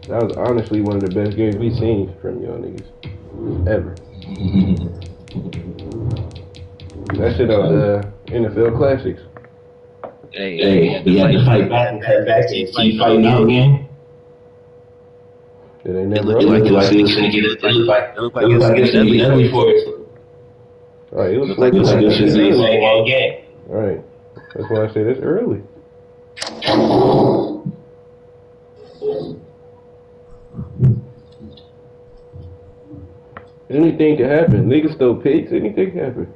That was honestly one of the best games we seen from y'all niggas ever. That shit on the NFL Classics. Hey, you had to fight back and cut back and keep fighting out again. It ain't never It looked like it was gonna get it. It looked like it was gonna get ugly for us. Alright, it was Like it was gonna be a long game. Alright. That's why I said it's early. Anything can happen. Niggas throw picks, anything can happen.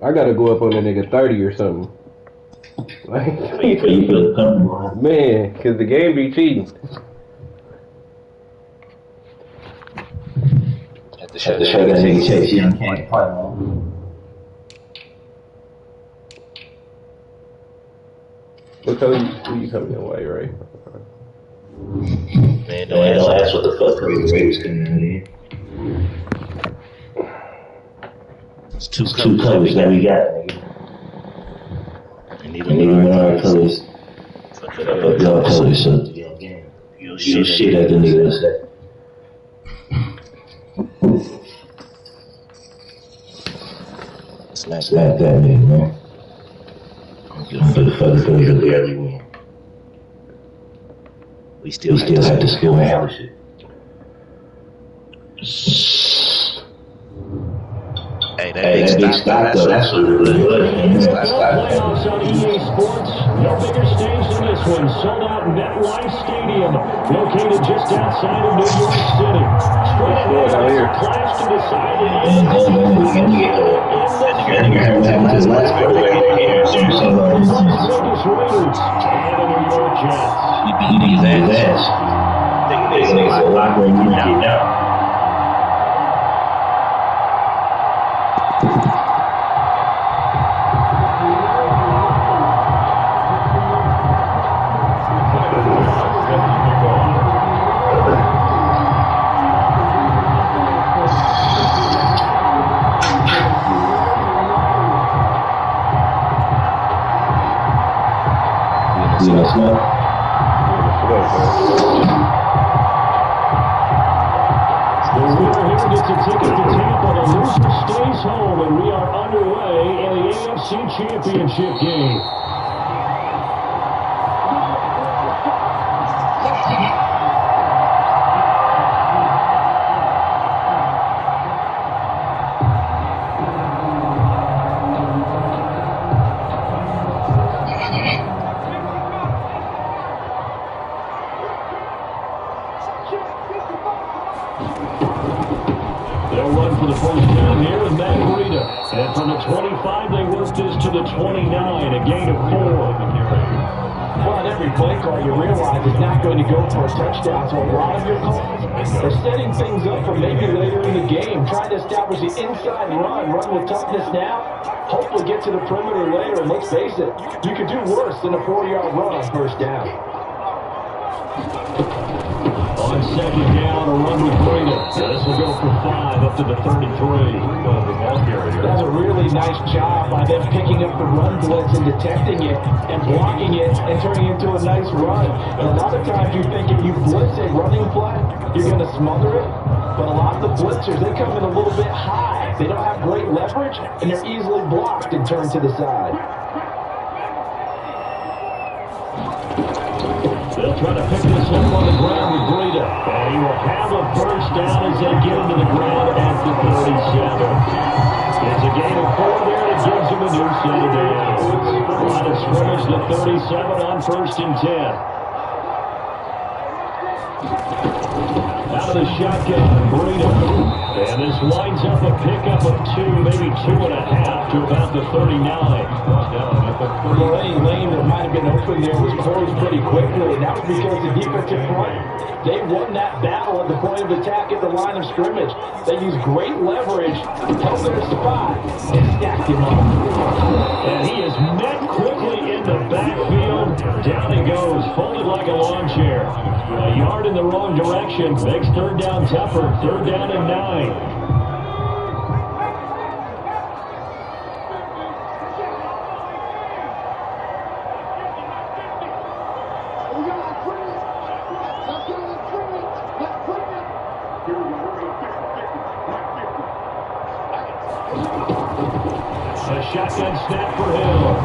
I gotta go up on that nigga 30 or something. Like, man, cause the game be cheating. Have to show that nigga chase you on can't play, man. What color you coming in white, right? Man, don't ask what the fuck color the Raiders coming in here. It's two colors that we got, nigga. And even one of our colors fuck y'all colors, so you'll shit at the niggas that. Slap that nigga, man. I'm for the fucking colors of the early win. We still have to skill and handle shit. Hey, that big stock though, that's really good. Playoffs on EA Sports. No bigger stage than this one. Sold out MetLife Stadium, located just outside of New York City. Straight ahead, a clash to decide in the end. Raiders and the New York Jets. He beat his ass. Niggas are locker room now. Championship game. They'll run for the first down here with Matt Breida. And from the 25, they work this to the 29, a gain of 4. Well, in every play call, you realize it's not going to go for a touchdown, so a lot of your calls are setting things up for maybe later in the game, trying to establish the inside run with toughness now, hopefully get to the perimeter later, and let's face it, you could do worse than a 4-yard run on first down. On second down, a run with Breida. This will go for 5 up to the 33. That's a really nice job by them picking up the run blitz and detecting it and blocking it and turning it into a nice run. And a lot of times you think if you blitz a running play, you're going to smother it. But a lot of the blitzers, they come in a little bit high. They don't have great leverage, and they're easily blocked and turned to the side. They'll try to pick this up on the ground with Breida. And he will have a first down as they get into the ground at the 37. It's a gain of 4 there, and it gives him a new set of downs. Line of scrimmage to 37 on first and 10. Out of the shotgun, Breida. And this winds up a pickup of 2, maybe 2.5 to about the 39. Well, any lane that might have been open there was closed pretty quickly, and that was because the defensive front, they won that battle at the point of attack at the line of scrimmage. They used great leverage, held their spot, and stacked him up. And he is met quickly in the backfield. Down he goes, folded like a lawn chair. A yard in the wrong direction, makes third down tougher, 3rd down and 9. shotgun snap for Hill.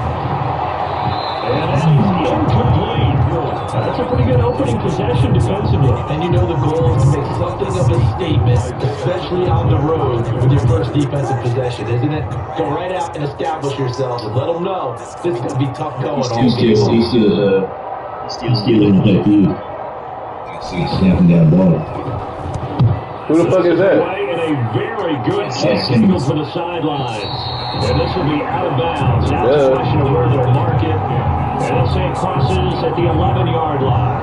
And that is incomplete. That's a pretty good opening possession defensively. And you know the goal is to make something of a statement, especially on the road with your first defensive possession, isn't it? Go right out and establish yourself and let them know this is going to be tough going all game. Still looking like you. Snapping down the ball. Who the fuck is that? And a very good kick signal for the sidelines. And this will be out of bounds. Now it's a question of where they'll mark it. And they'll say it crosses at the 11-yard line.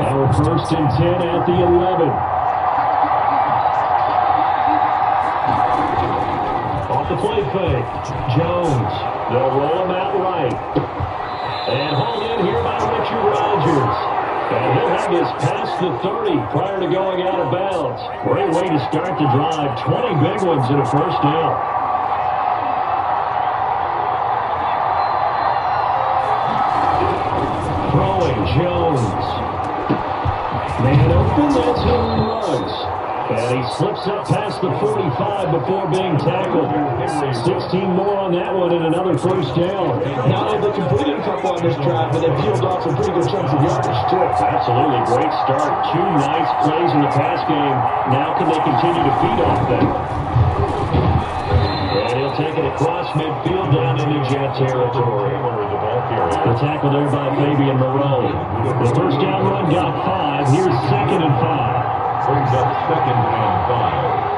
Now we're 1st and 10 at the 11. Off the play fake. Jones. They'll roll him out right. And hauled in here by Richard Rodgers. And he'll have this past the 30 prior to going out of bounds. Great way to start the drive. 20 big ones in a first down. Throwing Jones. Man open, that's Henry Ruggs. And he slips up past the 45 before being tackled. 16 more on that one and another first down. Not only they completed a couple on this drive, but they peeled off some pretty good chunks of yardage, too. Absolutely. Great start. 2 nice plays in the pass game. Now can they continue to feed off them? And he'll take it across midfield down into Jet territory. The tackle there by Fabian Moreau. The first down run got 5. Here's 2nd and 5. Brings up 2nd and 5.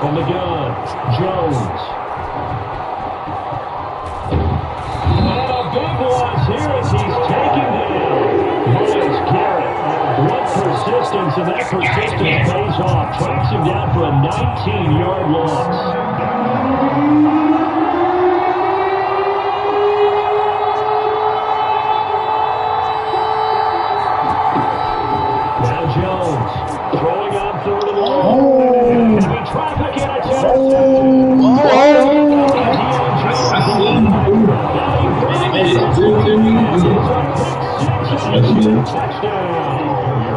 From the gun, Jones. And a big loss here as he's taken down. Myles Garrett. What persistence, and that persistence pays off. Tracks him down for a 19-yard loss. Jones throwing on 3rd and long. Heavy traffic and a touchdown.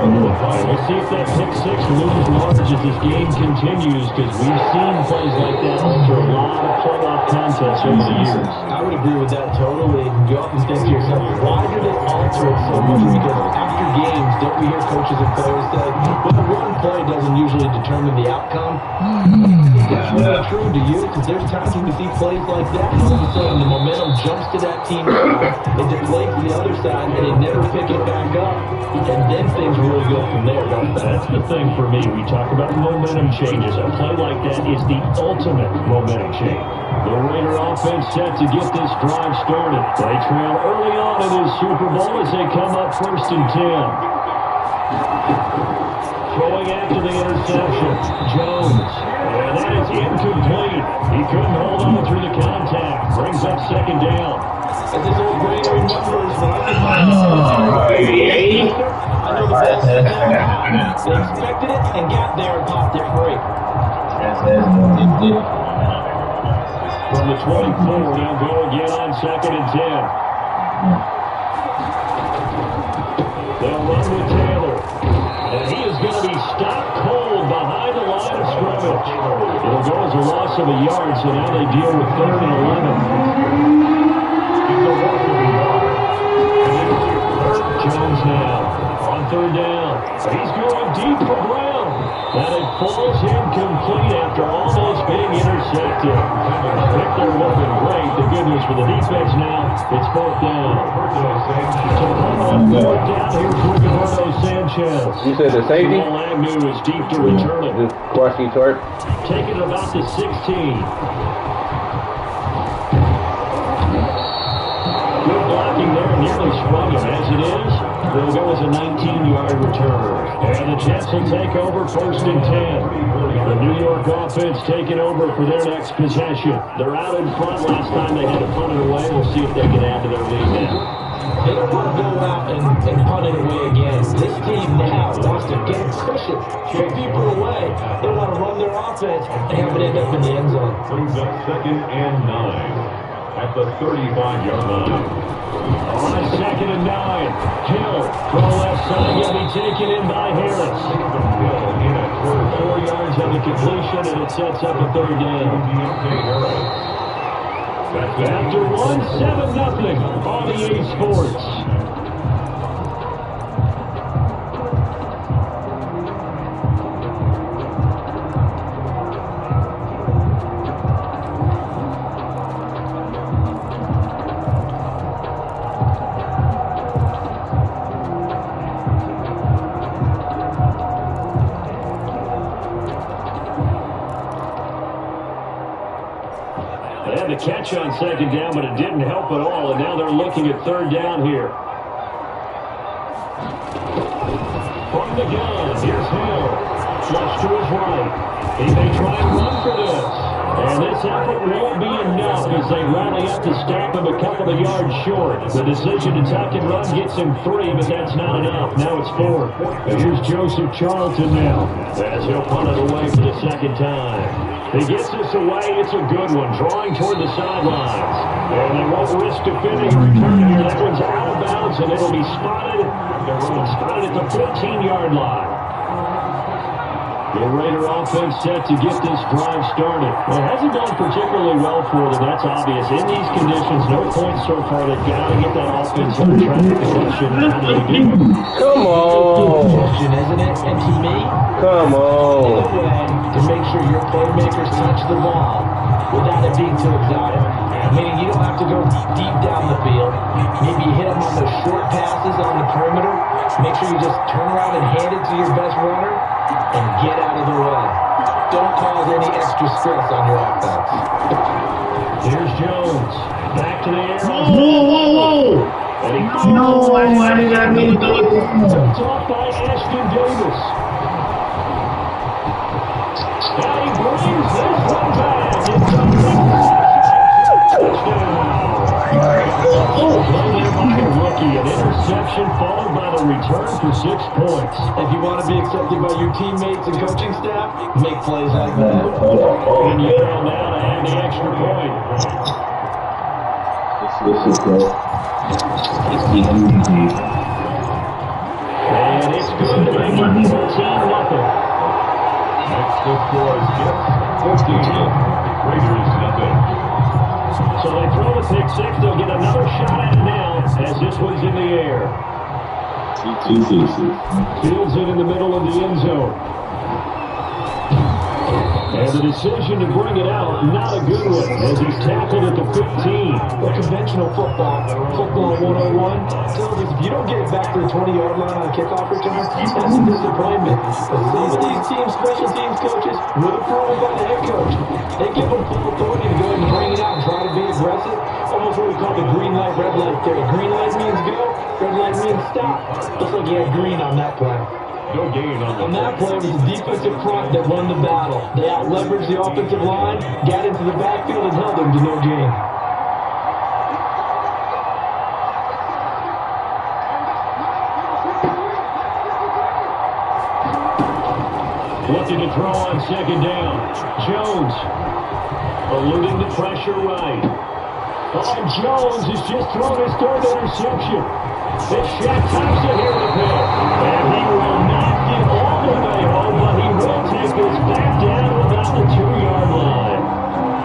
We'll see if that pick 6 looms large as this game continues, because we've seen plays like that alter a lot of playoff contests over the years. I would agree with that totally. You often think to yourself, why do they alter it so much? Because after games, don't we hear coaches and players say, well, one play doesn't usually determine the outcome? That's really true to you, because there's times when we see plays like that, and all of a sudden the momentum jumps to that team, it deflates the other side, and they never pick it back up, and then things really go from there, don't they? That's the thing for me. We talk about momentum changes. A play like that is the ultimate momentum change. The Raider offense set to get this drive started. They trail early on in this Super Bowl as they come up 1st and 10. Throwing after the interception, Jones. And that is incomplete. He couldn't hold on through the contact. Brings up 2nd down. As this old Raider remembers, when I know the ball set down high. They expected it and got there and popped it free. From the 24, they'll go again on 2nd and 10. They'll run with Taylor. And he is going to be stopped cold behind the line of scrimmage. It'll go as a loss of a yard, so now they deal with 3rd and 11. Jones now on 3rd down. He's going deep for Brown. And it falls incomplete after almost being intercepted. Pick there would have been great. The good news for the defense now, it's 4th down. To come on 4th down, here's Rigoberto Sanchez. You said the safety? Jamal Agnew is deep to return it. Just Quashie Tart. Taking it about the 16. Good blocking there, nearly sprung him. As it is, they'll go as a 19-yard return. And the Jets will take over 1st and 10. The New York offense taking over for their next possession. They're out in front. Last time they had to punt it away. We'll see if they can add to their lead now. They don't want to go out and punt it away again. This team now wants to get cushion, get people away. They want to run their offense and have it end up in the end zone. Brings up 2nd and 9. at the 35-yard line. On a 2nd and 9, Hill from the left side going to be taken in by Harris. Hill in at 4 yards on the completion, and it sets up a 3rd down. After 1, 7-0 on EA Sports. They had the catch on 2nd down, but it didn't help at all, and now they're looking at 3rd down here. From the gun, here's Hill. Flush to his right. He may try and run for this. And this effort won't be enough as they rally up to stop him a couple of yards short. The decision to tuck and run gets him 3, but that's not enough. Now it's 4. And here's Joseph Charlton now, as he'll punt it away for the 2nd time. He gets this away. It's a good one, drawing toward the sidelines. And they won't risk defending a return here. That one's out of bounds, and it'll be spotted. Spotted at the 15-yard line. The Raider offense set to get this drive started. Well, it hasn't gone particularly well for them. That's obvious. In these conditions, no points so far. They've got to get that offense on track. The question, how do they do it? Come on. Question, isn't it? And to me, Come on. the way to make sure your playmakers touch the ball without it being too exotic. Meaning you don't have to go deep down the field. Maybe you hit them on those short passes on the perimeter. Make sure you just turn around and hand it to your best runner and get out of the way. Don't cause any extra stress on your offense. Here's Jones. Back to the air. Whoa! And he why did I do it? Tipped off by Ashton Davis. Now he brings this one back. Rookie, an interception followed by the return for 6 points. If you want to be accepted by your teammates and coaching staff, make plays like that. And you fail now to add the extra point. And it's good to make it 14-0. Next the score is just 14. Raiders nothing. So they throw the pick 6. They'll get another shot at it now as this one's in the air. Fields it in the middle of the end zone. And the decision to bring it out, not a good one, as he's tackled at the 15. Well, conventional football 101, tells us if you don't get it back to the 20-yard line on kickoff return, that's a disappointment. But some of these teams, special teams coaches, with approval by the head coach, they give them full authority to go ahead and bring it out and try to be aggressive. Almost what we call the green light, red light theory. Green light means go, red light means stop. Looks like you had green on that play. No gain on that play, it was the defensive front that won the battle. They out-leveraged the offensive line, got into the backfield, and held them to no gain. Looking to throw on 2nd down. Jones eluding the pressure right. And Jones has just thrown his 3rd interception. It's Shaq Thompson here to pick. And he will not get all the way home, but he will take this back down to about the 2-yard line.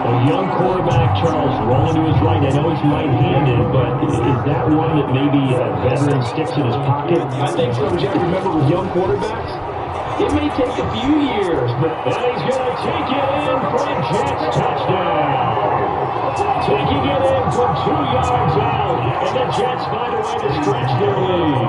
A young quarterback, Charles, rolling to his right. I know he's right-handed, but is that one that maybe a veteran sticks in his pocket? I think so, Jeff. Remember, with young quarterbacks, it may take a few years, but he's going to take it in for a Jets touchdown. Taking it in from 2 yards out, and the Jets find a way to stretch their lead.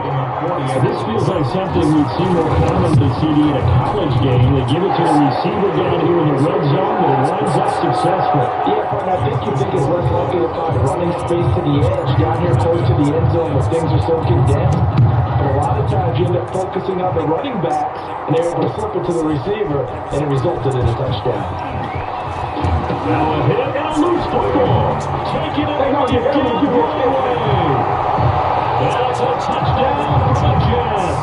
This feels like something we'd see more commonly CD in a college game. They give it to the receiver down here in the red zone, but it winds up successful. Yeah, but I think it's less likely to find running space to the edge down here close to the end zone where things are so condensed. But a lot of times you end up focusing on the running backs, and they're able to flip it to the receiver, and it resulted in a touchdown. Now a hit and a loose football. Taking it and get down the right away. That's a touchdown for the Jets.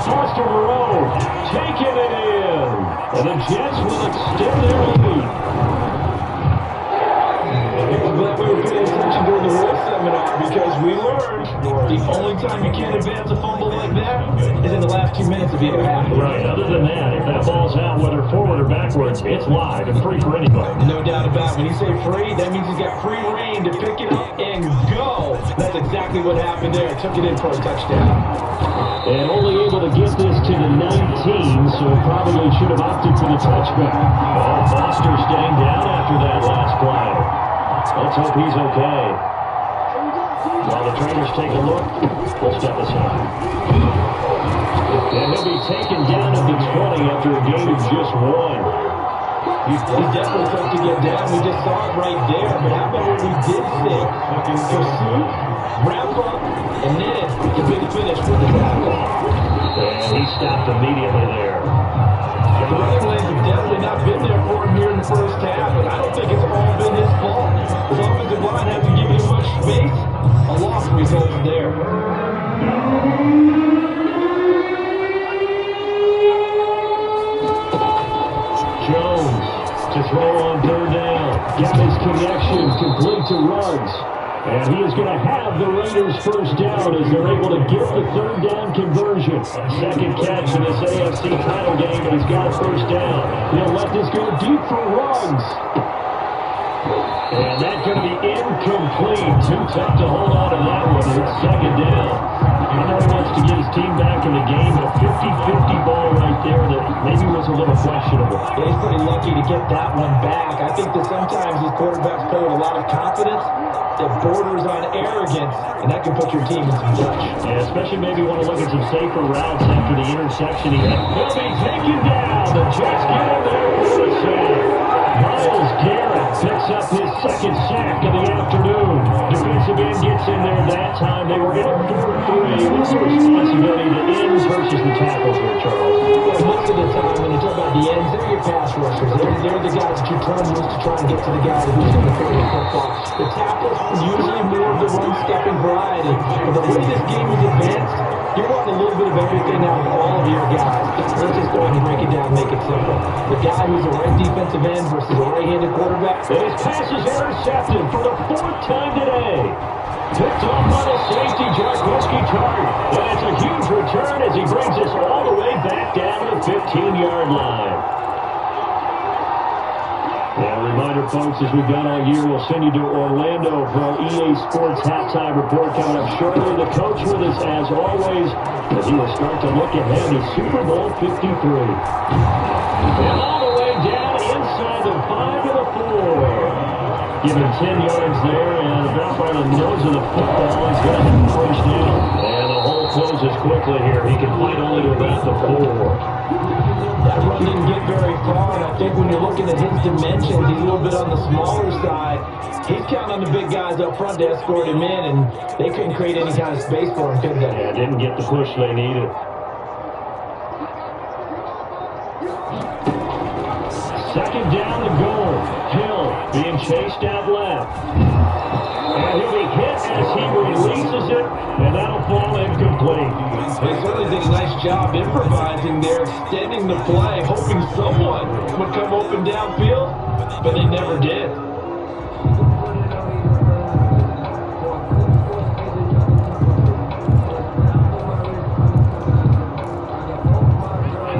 Foster Moreau taking it in. And the Jets will extend their lead. I'm glad we return. The only time you can't advance a fumble like that is in the last 2 minutes of either half. Right. Other than that, if that ball's out, whether forward or backwards, it's live and free for anybody. No doubt about it. When you say free, that means he's got free reign to pick it up and go. That's exactly what happened there. Took it in for a touchdown. And only able to get this to the 19, so probably should have opted for the touchback. Well, Foster staying down after that last play. Let's hope he's okay. While the trainers take a look, we'll step aside. And he'll be taken down at the 20 after a gain of just 1. He's definitely tough to get down. We just saw it right there. But how about what we did see? Pursuit, wrap up, and then the big finish with the tackle. And he stopped immediately there. The running lanes have definitely not been there for him here in the first half, but I don't think it's all been his fault. His offensive line hasn't given him much space. A loss results there. Jones to throw on third down. Got his connection complete to Ruggs. And he is going to have the Raiders first down as they're able to get the third down conversion. Second catch in this AFC title game, and he's got a first down. He'll let this go deep for Ruggs. And that's going to be incomplete. Too tough to hold on to that one. It's second down. I know he wants to get his team back in the game, but a 50-50 ball right there that maybe was a little questionable. Yeah, he's pretty lucky to get that one back. I think that sometimes these quarterbacks play with a lot of confidence that borders on arrogance, and that can put your team in some touch. Yeah, especially maybe want to look at some safer routes after the interception he had. He'll be taken down. The Jets get him there for the sack. Myles Garrett picks up his second sack of the afternoon. Defensive end gets in there that time. They were in a 4-3. What's the responsibility to ends versus the tackles here, Charles? Well, most of the time, when you talk about the ends, they're your pass rushers. They're the guys that you turn loose to try and get to the guy who's going to throw the football. The tackles are usually more of the run-stepping variety. But the way this game is advanced, you're wanting a little bit of everything out of all of your guys. Let's just go ahead and break it down and make it simple. The guy who's a right defensive end versus a right-handed quarterback. And his pass is intercepted for the 4th time today. Picked off by the safety, Jaquiski Tartt. And it's a huge return as he brings us all the way back down to the 15-yard line. And a reminder, folks, as we've done all year, we'll send you to Orlando for our EA Sports halftime report coming up shortly. The coach with us, as always, as he will start to look ahead to Super Bowl 53. And all the way down inside the 5 to the 4. Given 10 yards there and about by the nose of the football. He's got him first down. And the hole closes quickly here. He can fight only to about the 4. That run didn't get very far, and I think when you're looking at his dimensions, he's a little bit on the smaller side. He's counting on the big guys up front to escort him in, and they couldn't create any kind of space for him, could they? Yeah, didn't get the push they needed. Second down to goal. Hill being chased out left. And he'll be hit as he releases it, and that'll fall incomplete. They certainly did a nice job improvising there, extending the play, hoping someone would come open downfield, but they never did.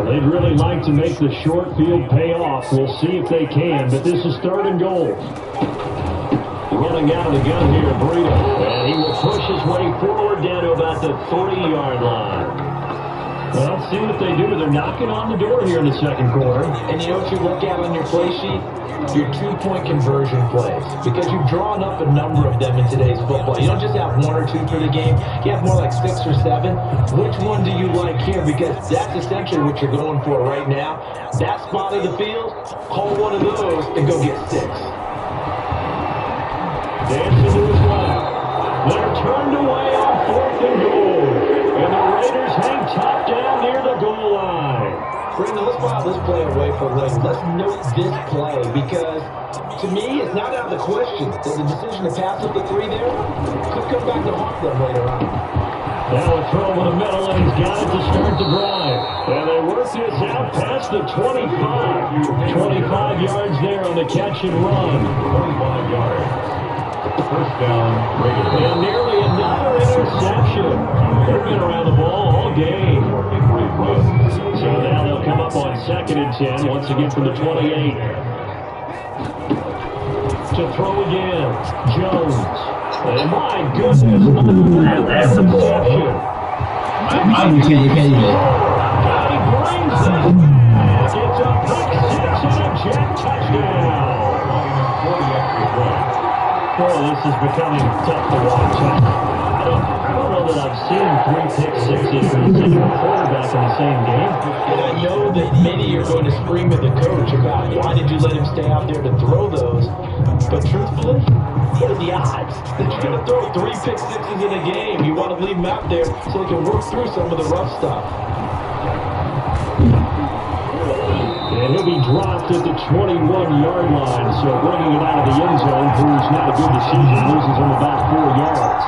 They'd really like to make the short field pay off. We'll see if they can, but this is 3rd and goal. Running out of the gun here, Burrito. And he will push his way forward down to about the 30-yard line. Well, let's see what they do. They're knocking on the door here in the second quarter. And you know what you look at on your play sheet? Your 2-point conversion plays. Because you've drawn up a number of them in today's football. You don't just have 1 or 2 for the game. You have more like 6 or 7. Which one do you like here? Because that's essentially what you're going for right now. That spot of the field, call one of those and go get 6. Dancing to his left. They're turned away on 4th and goal. And the Raiders hang top down near the goal line. Brandon, let's file this play away for later. Let's note this play because, to me, it's not out of the question that the decision to pass up the 3 there could come back to haunt them later on. Now a throw over the middle, and he's got it to start the drive. And they work this out past the 25. 25 yards there on the catch and run. 25 yards. First down, Raiders. And nearly another interception. They've been around the ball all game. So now they'll come up on 2nd and 10, once again from the 28. To throw again, Jones. And my goodness, That's the ball. interception. You can't even. He brings it. It's a pick six and a jet touchdown. Boy, this is becoming tough to watch. I don't know that I've seen 3 pick sixes from the same quarterback in the same game. And I know that many are going to scream at the coach about why did you let him stay out there to throw those. But truthfully, what are the odds that you're going to throw 3 pick sixes in a game? You want to leave him out there so he can work through some of the rough stuff. And he'll be dropped at the 21-yard line. So bringing it out of the end zone proves not a good decision. Loses him about 4 yards.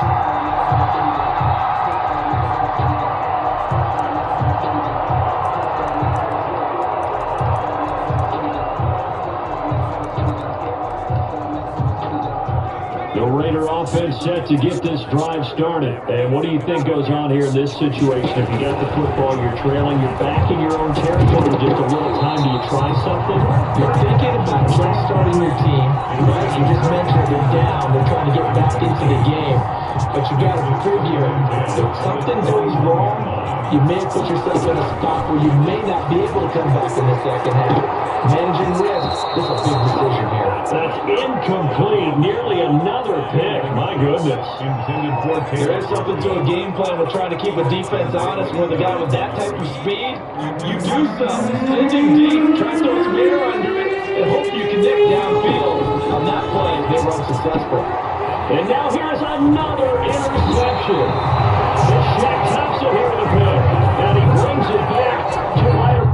The Raider offense set to get this drive started. And what do you think goes on here in this situation? If you got the football, you're trailing, you're back in your own territory with just a little time. Do you try something? You're thinking about jump-starting your team. Right? You just mentioned they're down. They're trying to get back into the game. But you got to figure if something goes wrong, you may put yourself in a spot where you may not be able to come back in the second half. Managing risk. This is a big decision here. That's incomplete. Nearly another pick. My goodness. Intended for There is something to a game plan with trying to keep a defense honest when the guy with that type of speed, you do something. Send him deep, try to throw some air under it, and hope you connect downfield. On that play, they were unsuccessful. And now here's another interception. It's Shaq Thompson here with the pick. And he brings it back to Ryder.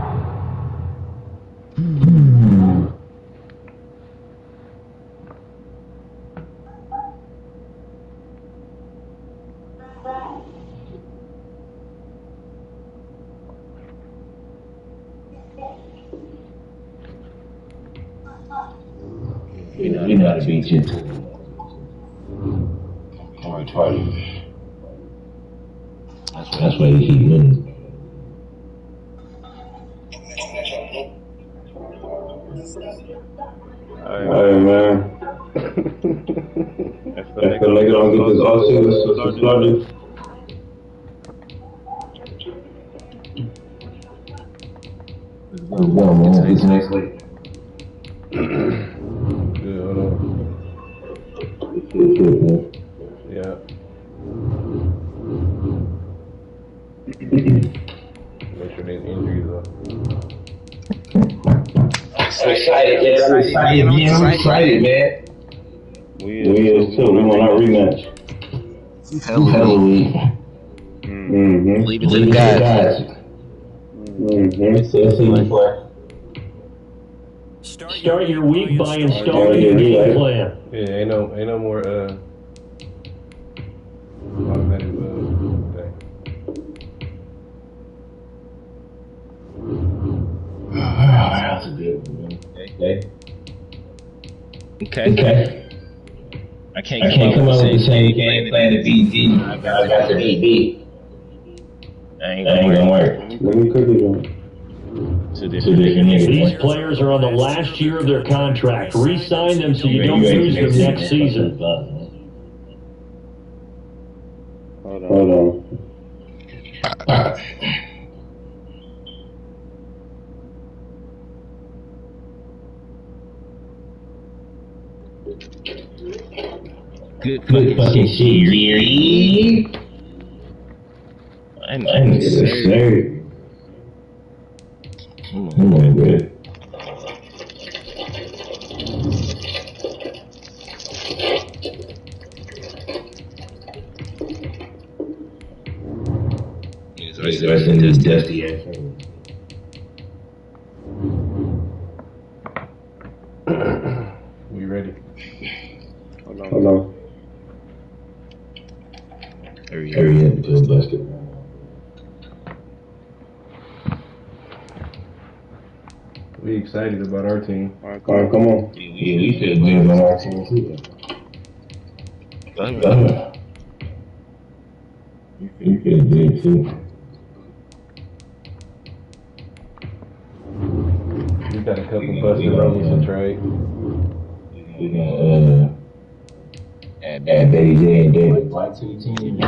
We know how to beat you. Try to. That's why you keep winning. Alright, man. I feel like I don't get this all serious started. Let's go, man. See you next week. Yeah, hold on. Good, man. Yeah. Make sure there's injuries up. I'm excited, man. I'm excited, man. We is too. We want our rematch. Halloween. Mm-hmm. Leave it to the guys. Mm-hmm. See you play. Start your week by installing your game plan. Yeah, ain't no more automatic thing. That's a good one. Okay. I can't come up with the same game plan to beat D. I got to beat B. That ain't That ain't gonna work. Let me cook it on. Two different These niggas. players are on the last year of their contract. Re-sign them so you don't lose them next season. Hold on. Good fucking shit, Riri. I'm Sir. Come on, bro. He's in this dusty ass. We ready? Hold on. Hold on. Hurry up, until basketball. We excited about our team. All right, Come on. Yeah, we feel good about our team too. You feel good too. We got a couple busted rolls to trade. We gonna add Baby J and David White to the team.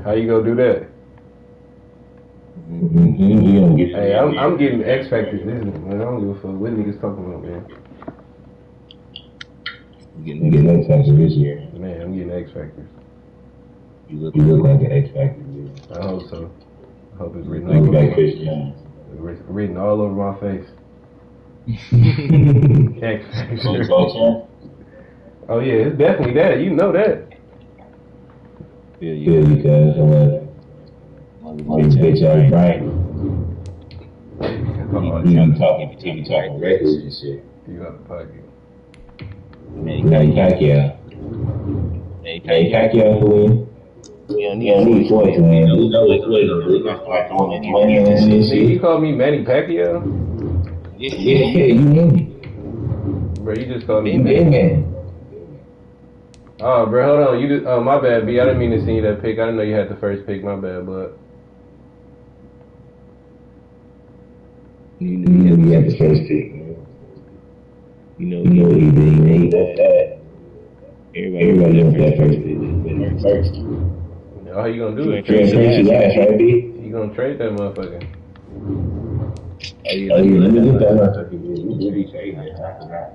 How you gonna do that? Hey, I'm getting X Factors this man. I don't give a fuck what niggas talking about, man. Getting X Factors this year. Man, I'm getting X Factors. You look like an X Factor. I hope so. I hope it's written all over my face. X Factor. Oh yeah, it's definitely that. You know that. Yeah, because bitch ass Brian. You talking records and shit. You out the pocket. Manny Pacquiao win. We don't need Floyd to win. We know Floyd gonna start throwing any money in this shit. You call me Manny Pacquiao? Yeah, you know me. Bro, you just called me Big man. Oh, bro, hold on. You just, oh, my bad, B. I didn't mean to send you that pick. I didn't know you had the first pick. My bad, but. You know you had the first pick, man. You know he did that. Everybody knows that first pick. First. All you gonna do is trade last, right, B? You gonna trade that motherfucker. Let me get that motherfucker. You really trade that. That's right.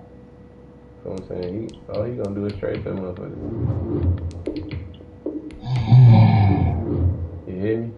So I'm saying, all he gonna do is trade that motherfucker. You hear me?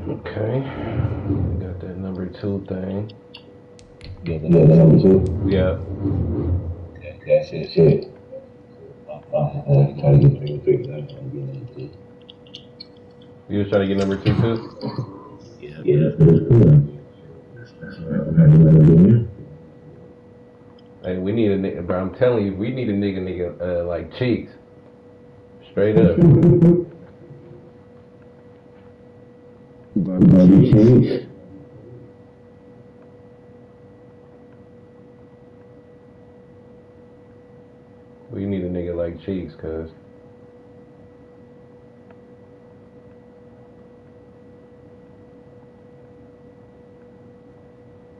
Okay, we got that number 2 thing. Yeah, number 2? Yeah. That's it. Shit. Try to get number 3. You was trying to get number 2 too? Yeah, that's cool. Hey, we need a nigga, bro. I'm telling you, we need a nigga like Cheeks. Straight up. We need a nigga like Cheeks, cuz.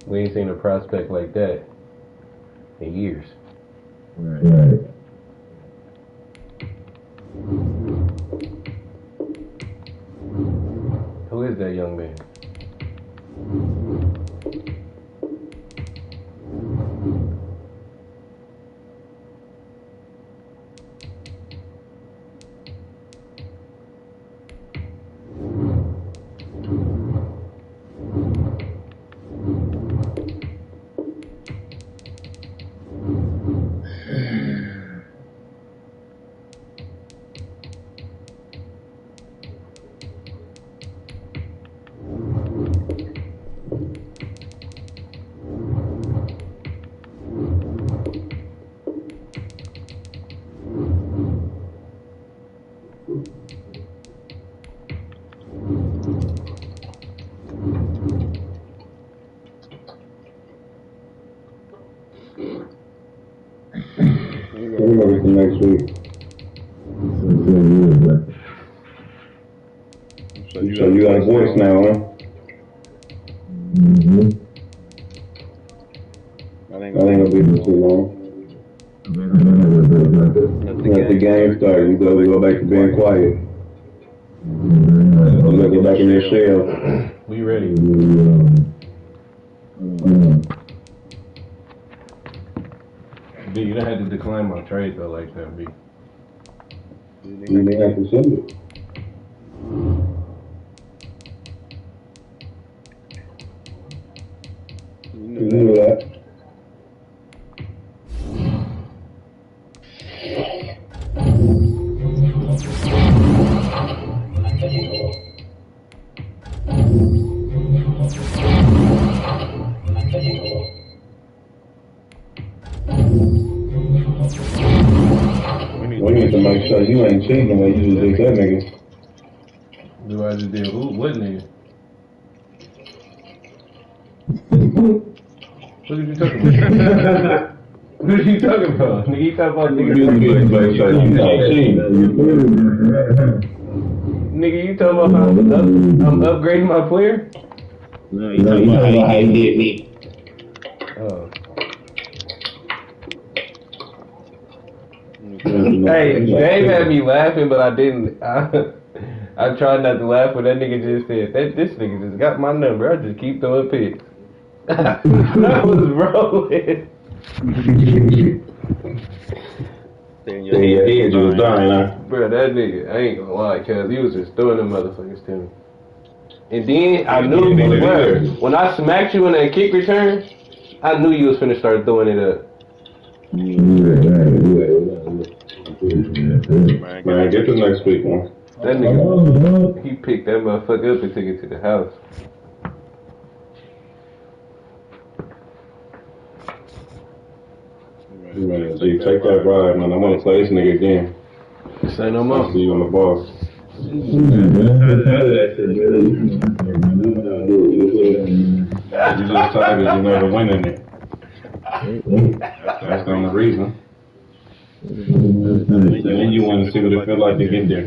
We ain't seen a prospect like that in years. Right. Who is that young man? Next week. So you got a voice now, huh? Mm-hmm. I ain't gonna be for too long. Let the game start. You go back to being quiet. Go back in your shell. We ready? B, you don't have to decline my trade though like that, B. You didn't have to send it. You knew that. You need to make sure you ain't cheating when you was with that nigga. Do I just did who? What nigga? What are you talking about? What are you talking about? Nigga, you talking about You nigga? need to make sure you ain't cheating. Nigga, you talking about how I'm upgrading my player? No, you talking about how you did me. Oh. Hey, Dave had me laughing, but I didn't. I tried not to laugh when that nigga just said, this nigga just got my number. I just keep throwing picks. I was rolling. Then Yeah, your head was dying, huh? Bro, that nigga, I ain't gonna lie, cuz he was just throwing them motherfuckers to me. And then I knew, bro, when I smacked you in that kick return, I knew you was finna start throwing it up. Man, get the next week, man. That nigga, he picked that motherfucker up and took it to the house. Man, G, take that ride, man. I want to play this nigga again. Say no more. I'll see you on the bar. You just tired because you never win in it. That's the only reason. Then you want to see what it feel like to get there.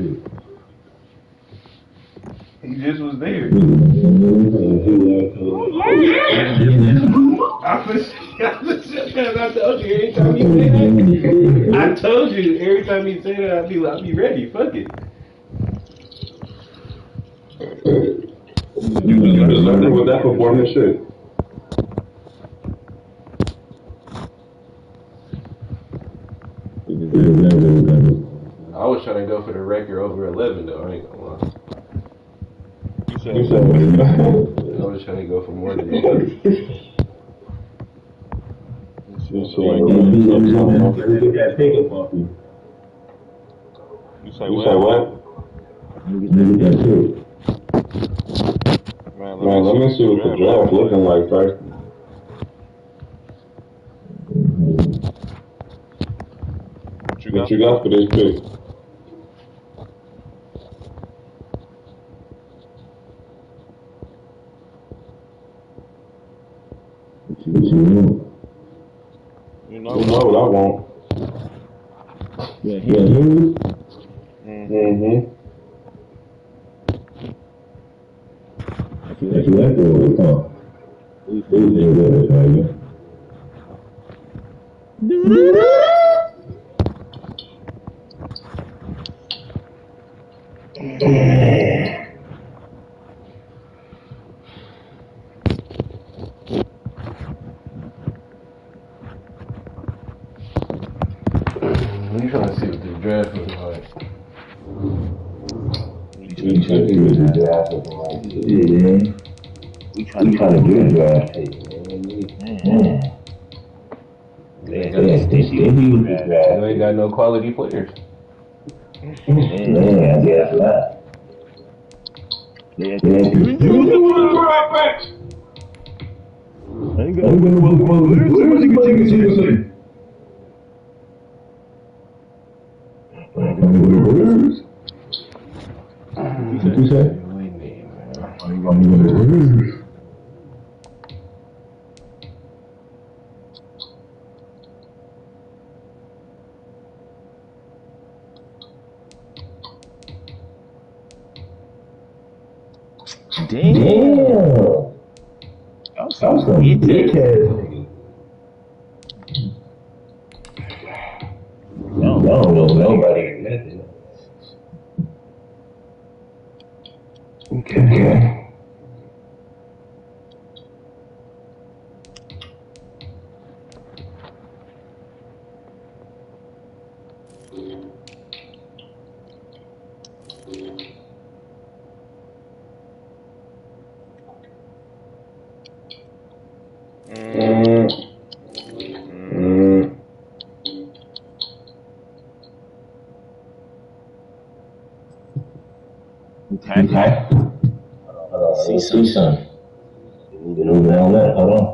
He just was there. I told you every time he say that. I told you every time he say that, I'll be ready. Fuck it. You deserve with that performance shit. I was trying to go for the record over 11 though. I ain't gonna lie. I was trying to go for more than 11. You say what? Man, let me see what the draft looking like first. What you got for this pick? You know what I want. Yeah. Mm-hmm. I'm trying to see what this draft looks like. We trying to do a draft looking like this, man. We trying to do a draft pick, man. They ain't got no quality players. Man, I guess not. Yeah, You say? Damn. I was gonna get that. I don't know nobody. Okay. Okay. See something. You know down there. Hold on.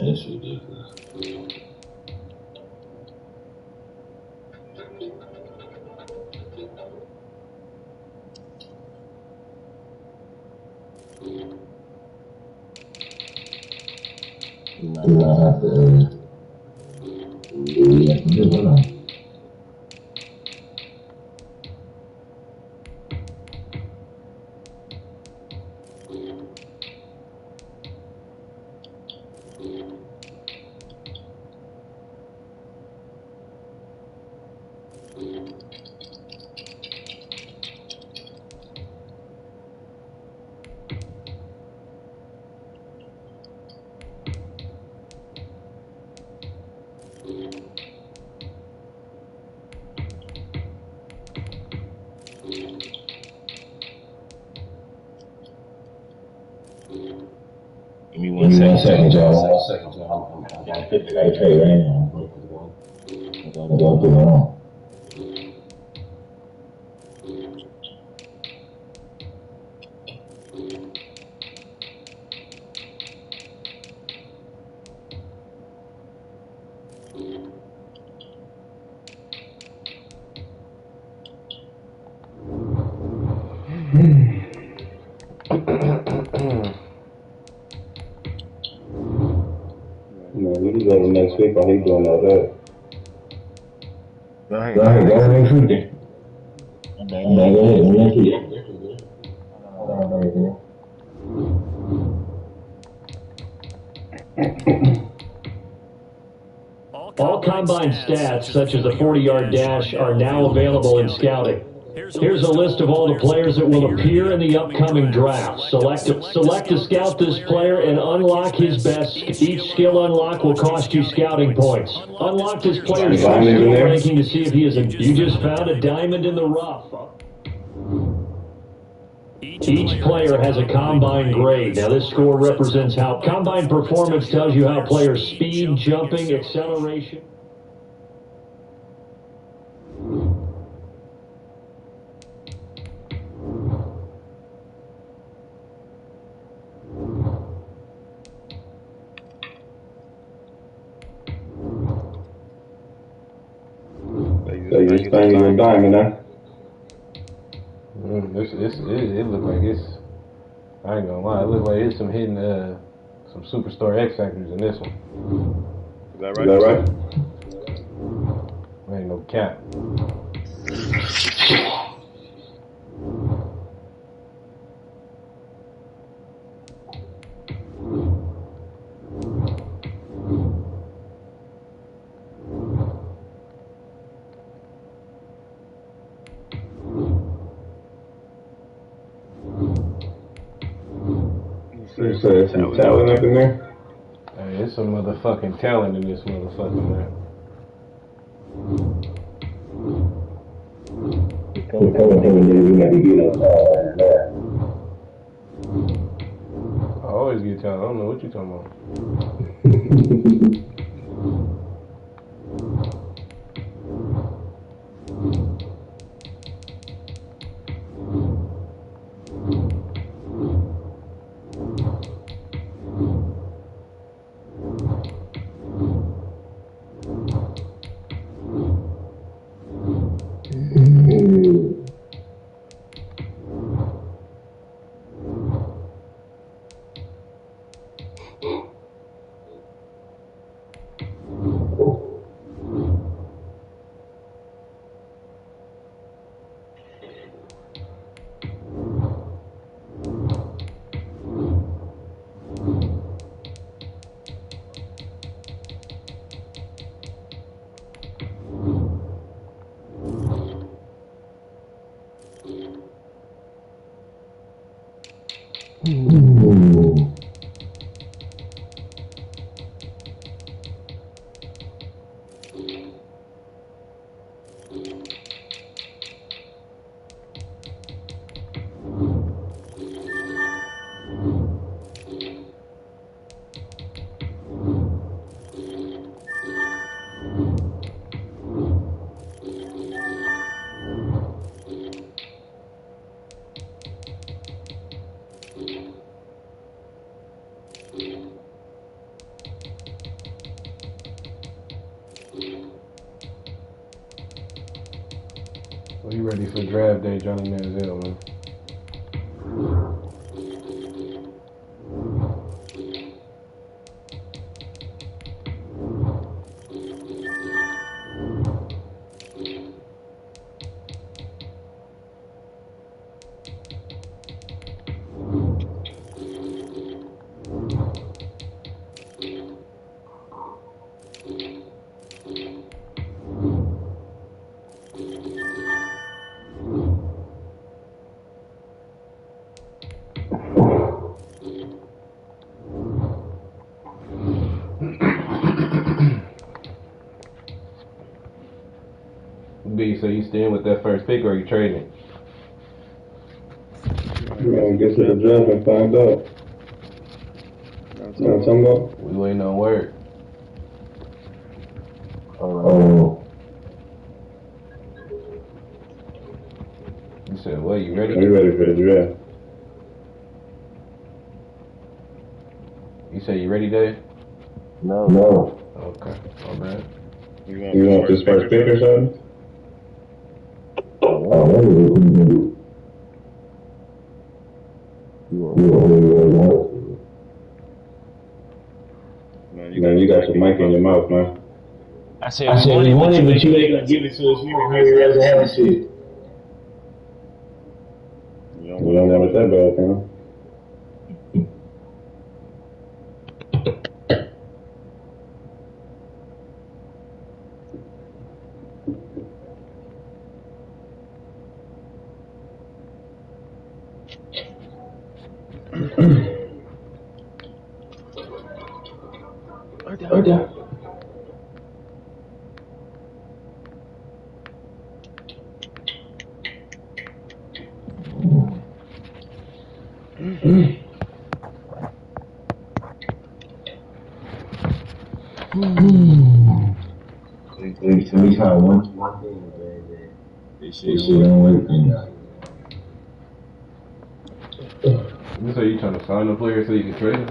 That's ridiculous. You might have to Give me one second, y'all. 1 second, y'all. I got to fit the right tray right now. I'm going to put it on. Man, we can go to next week while he's doing all that. Go ahead next week then. Go ahead next week. All combine stats, such as the 40-yard dash, are now available in scouting. Here's a list of all the players that will appear in the upcoming draft. Select to scout this player and unlock his best. Each skill unlock will cost you scouting points. Unlock this player's skill ranking to see if he is you just found a diamond in the rough. Each player has a combine grade. Now this score represents how combine performance tells you how players' speed, jumping, acceleration. So you just think you're a diamond, huh? It look like it's. I ain't gonna lie. It look like it's some hidden, some superstar X factors in this one. Is that right? Ain't no cap. You said some talent up in there? Hey, there's some motherfucking talent in this motherfucking man. I always get talent. I don't know what you talking about. ready for draft day, Johnny Manziel, man. B, so you staying with that first pick or you trading? We're gonna get to the draft and find out. You know what I'm talking about? We waiting on word. Oh. You said what? You ready? Are you ready for the draft? You said you ready, Dave? No. Okay, my bad. You want this first pick or something? Man, you got your mic in your mouth, man. I said we want it, but you ain't gonna give it to us. He doesn't have a shit. You don't want it that bad, huh? Right there. Every time one thing, this shit don't work. So you trying to sign a player so you can trade him?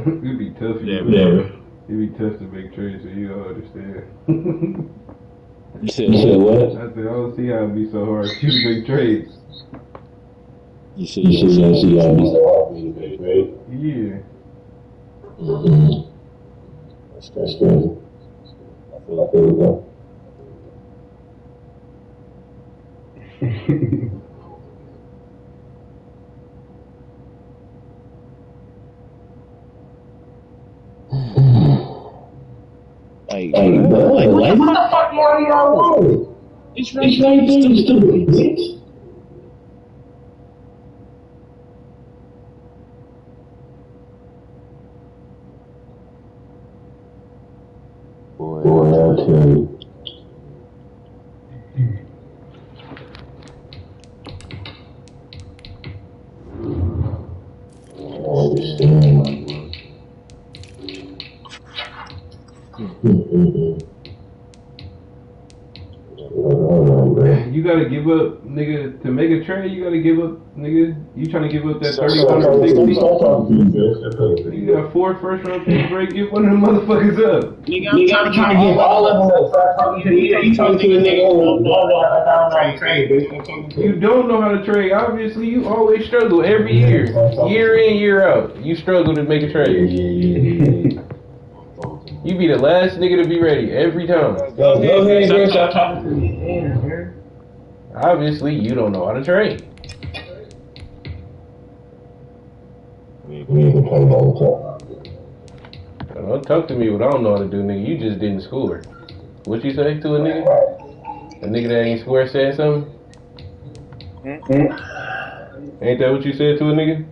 It'd be tough. It'd be tough to make trades, so you don't understand. You said what? I said, I don't see how it'd be so hard for you to make trades. You said how be so hard for me to make trades? Yeah. That's crazy. I feel like there we go. What the fuck are y'all? It's right there, stupid bitch. Boy, I'll tell you. I understand, my boy. You gotta give up, nigga, to make a trade. You gotta give up, nigga. You trying to give up that 31 or 60? You got 4 first-round picks, bro. Give one of them motherfuckers up. Nigga, I'm trying to give all of them up. You talking to a nigga who don't know how to trade, bitch. You don't know how to trade. Obviously, you always struggle every year, year in, year out. You struggle to make a trade. You be the last nigga to be ready every time. Go ahead, bro. Stop talking to me. Obviously, you don't know how to trade. Don't talk to me what I don't know how to do, nigga. You just didn't score. What you say to a nigga? A nigga that ain't swear said something? Ain't that what you said to a nigga?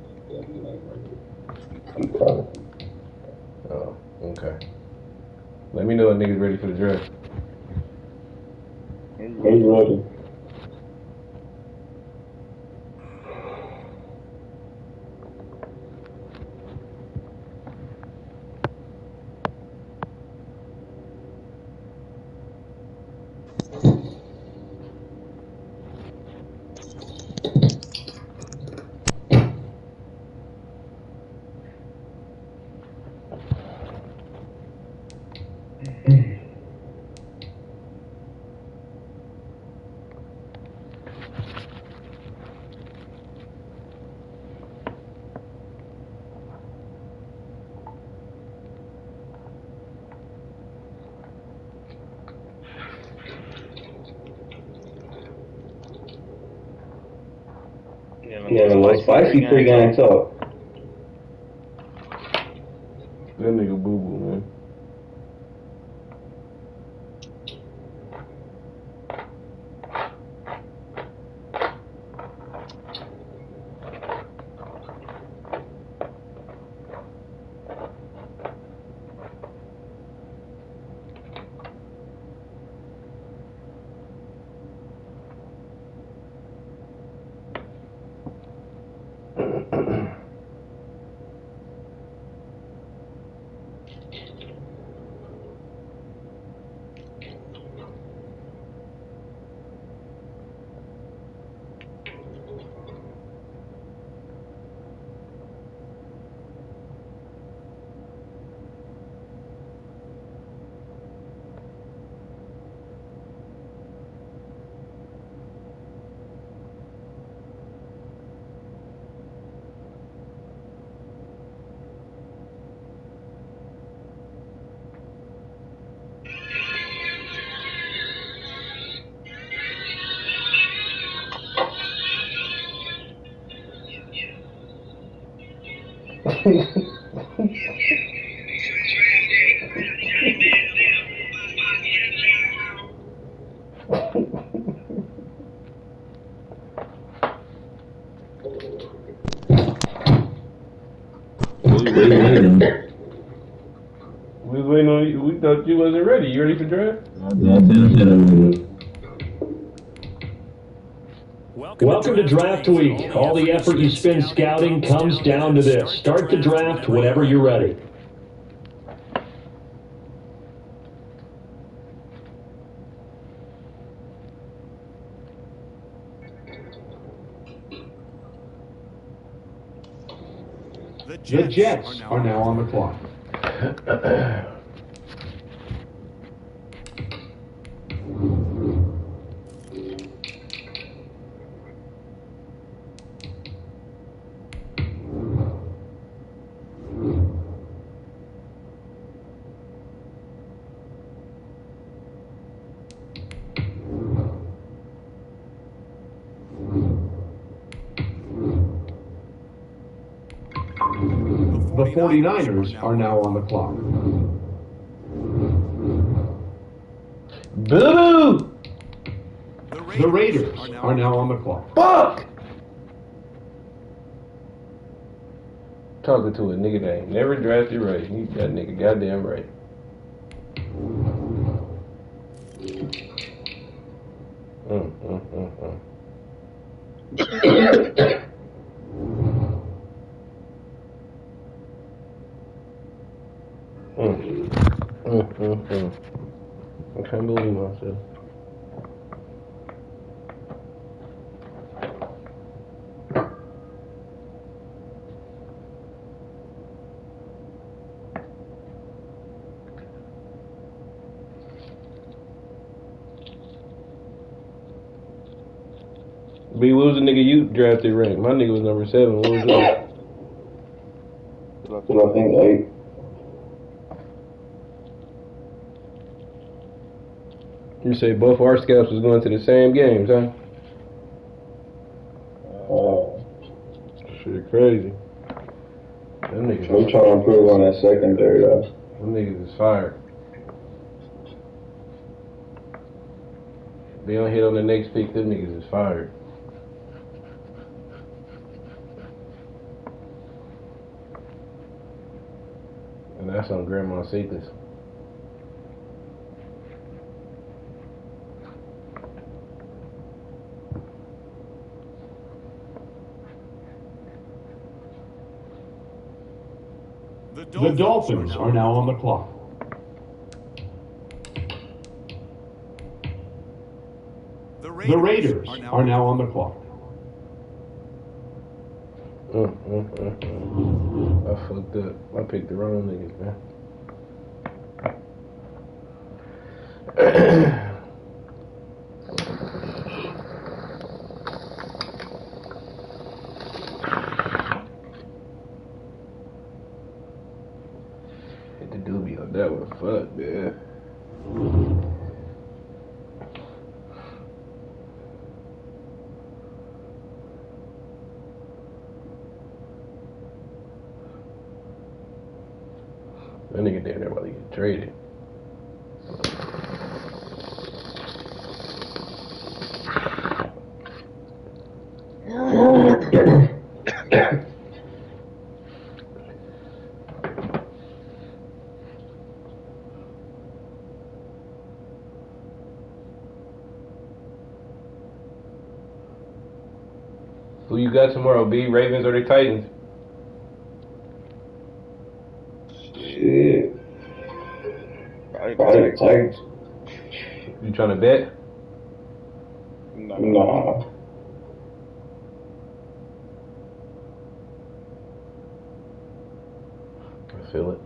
Oh, okay. Let me know if niggas ready for the draft. He's ready. Yeah, a little spicy pre-game talk. That nigga boo-boo, man. We was waiting on you. We thought you wasn't ready. You ready for draft? Welcome to Draft Week. All the effort you spend scouting comes down to this. Start the draft whenever you're ready. The Jets are now on the clock. The 49ers are now on the clock. Boo-boo! The Raiders are now on the clock. Fuck! Talking to a nigga that ain't never drafted right. You that nigga goddamn right. I can't believe myself. B, what was the nigga you drafted rank? My nigga was number 7. What was that? I think 8. You say both our scouts was going to the same games, huh? Shit crazy. Them niggas We trying to improve on that secondary though. Them niggas is fired. he don't hit on the next pick, them niggas is fired. And that's on Grandma Seekers. The Dolphins are now on the clock. The Raiders are now on the clock. I fucked up. I picked the wrong niggas, man. Hit the doobie on that one. Fuck, man. That nigga damn near about to get traded. Who you got tomorrow, B? Ravens or the Titans? Shit. Probably the Titans. You trying to bet? Nah. I feel it.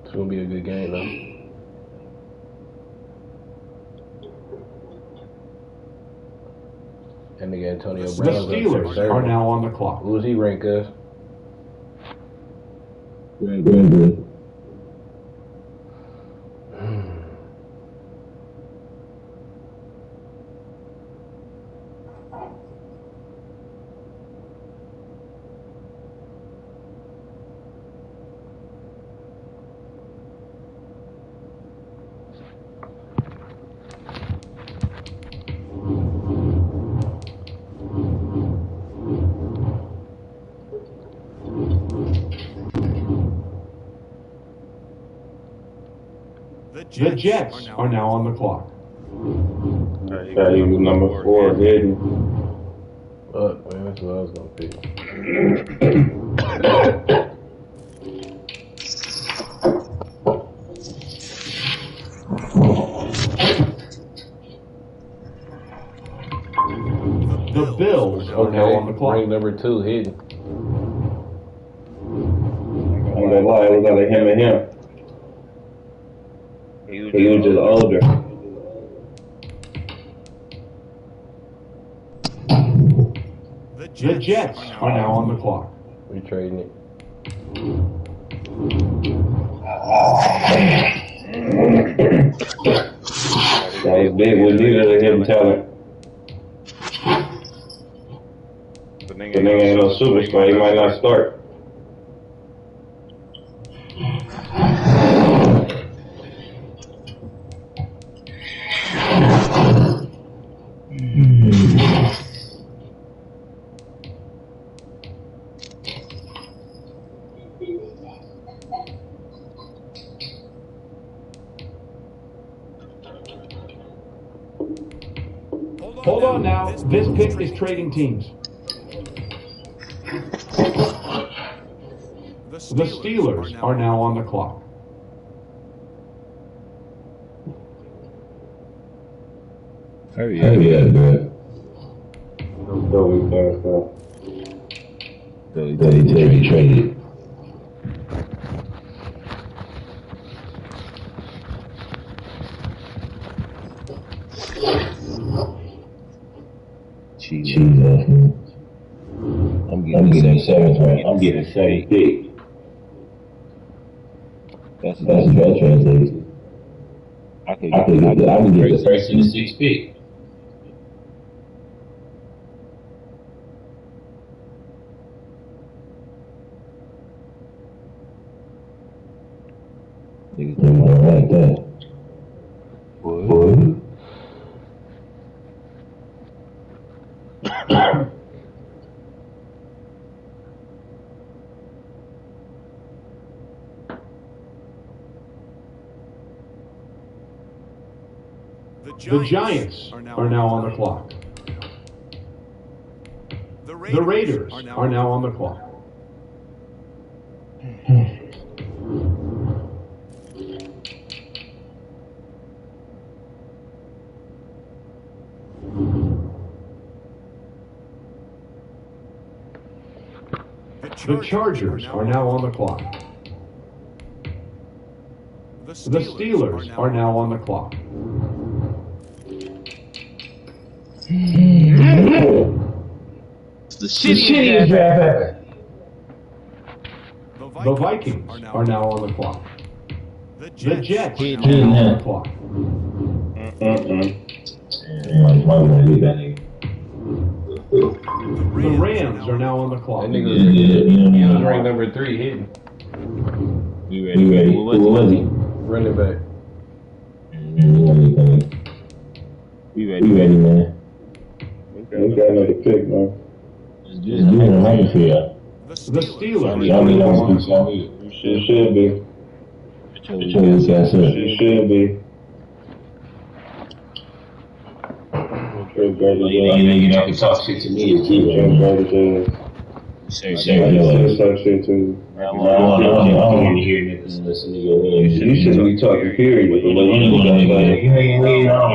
It's gonna be a good game, though. And nigga Antonio The Brown. Steelers are now on the clock. Who does he rank us? Good. The Jets are now on the clock. Yeah, he was number 4, Hayden. Fuck, man, that's what I was gonna pick. The Bills are now on the clock. Rank number 2, hidden. I ain't gonna lie, it was like him and him. He was just older. The Jets are now on the clock. We trading it. Yeah, he's big. We needed a hidden talent. The nigga ain't no superstar. He might not start. Hold on now. This pick is trading teams. The Steelers are now on the clock. Hurry up, man. So we can So he traded. Cheese off, man. I'm getting 7th round. I'm getting 7th pick. That's what that translates. I can get the first and the 6th pick. Niggas don't like that. Boy. The Giants are now on the clock. The Raiders are now on the clock. The Chargers are now on the clock. The Steelers are now on the clock. The shittiest draft ever. The Vikings are now on the clock. The Jets are Hidden now on hand. the clock. Why would I do that, nigga? The Rams are now on the clock. That nigga was, Yeah. he was ranked number 3 hitting. You ready? Who was he? Running back. We ready, man. We got another pick, man. Just do it right for y'all. The Steelers Y'all are need now to on the speak y'all clock. need. It should be. What you guys said? It should be. You know, can talk shit to me is key, man. Say Talk shit to you. I don't want to hear niggas listen to your name. You shouldn't be talking period. But You don't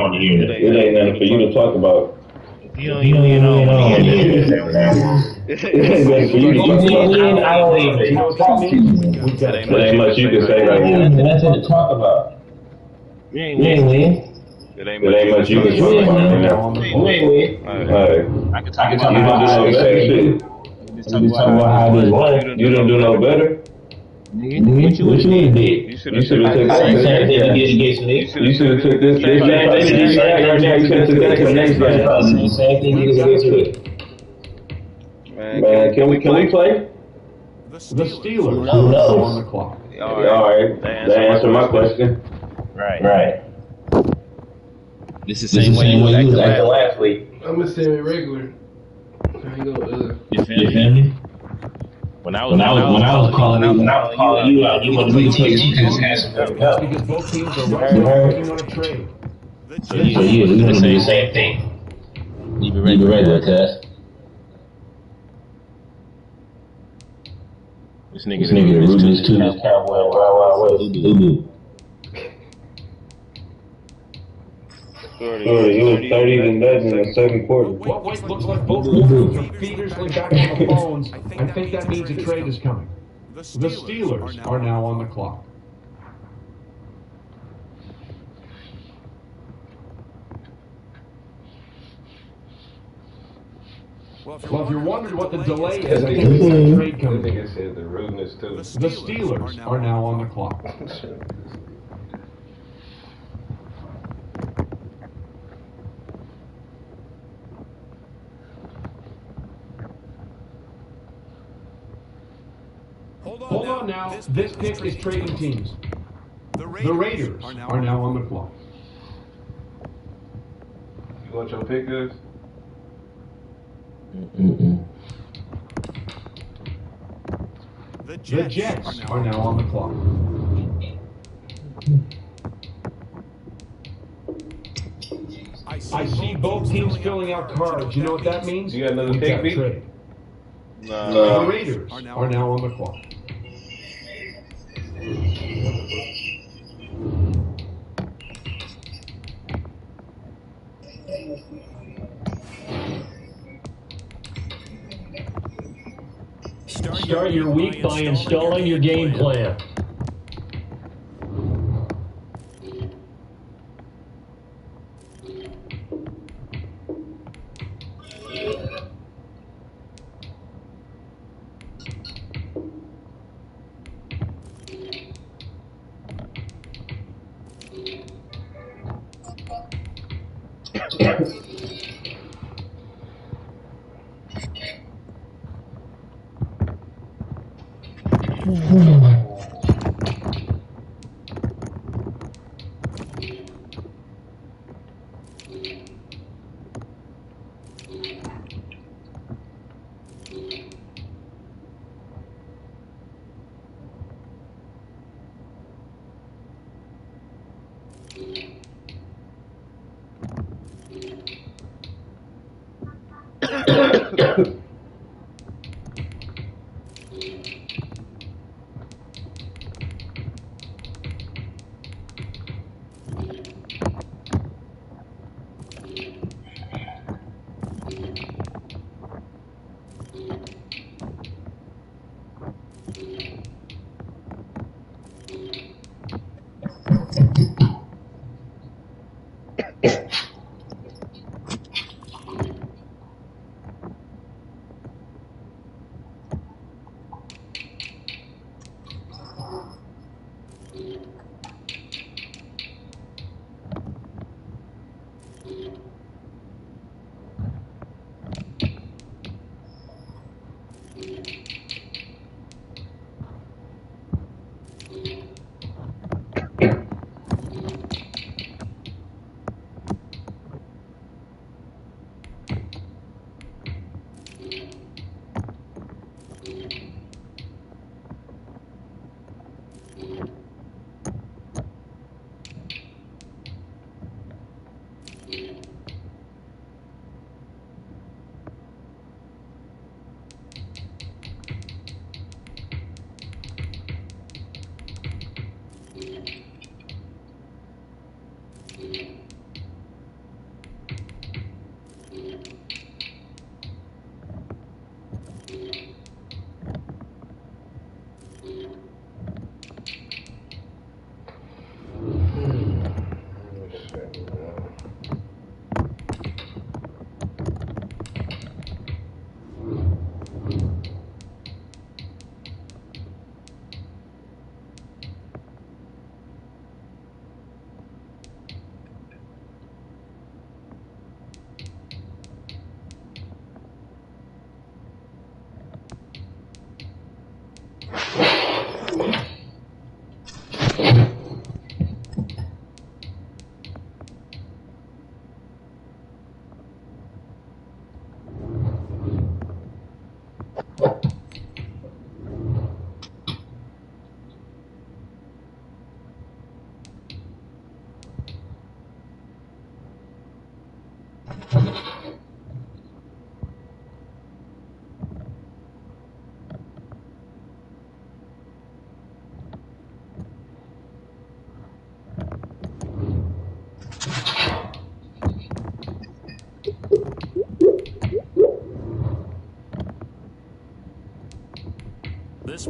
want to hear that. it ain't nothing for you to talk about. You don't want to hear that. It ain't nothing for you to talk about. I don't even. You know what that means? We've got There ain't much you can say right here. That's it to talk about. You ain't win. It ain't There ain't much you can talk about right now. You ain't win. Alright. I can talk You about don't do no better shit. how this won. You don't do no better. What you did? You should You have should have took Same thing you that. did against me. You should have took this game right now. You should have took that to the next game. Same thing you did against me. Man, can we play? The Steelers Who are knows? now on the clock. Alright. That answered my question. Right. This is the same way you was acting last week. I'm gonna say it regular. I ain't gonna, You feel You me? feel me? When I was calling you out, you wanted me to tell you just had some good help. Because both teams are right now working on a trade. So So yeah, we do want to do the same thing. Leave it Leave it regular. regular, cuz. This This nigga the rudest to this cowboy wild west. Who He was 30 and nothing in the second quarter. Well, wait, looks like both teams are feverishly back on the phones. I think that means a trade is coming. The Steelers are now on the clock. Well, if you're wondering what the delay is, I think it's a trade that coming. nigga said the rudeness too. The Steelers are now on the clock. Hold on now. This pick is trading teams. The Raiders are now on the clock. You want your pickers? The Jets are now on the clock. I see both teams filling out cards. You know what that means? You got another We've pick, got B? trade. The No. Raiders are now on the clock. Start your week by installing your game plan.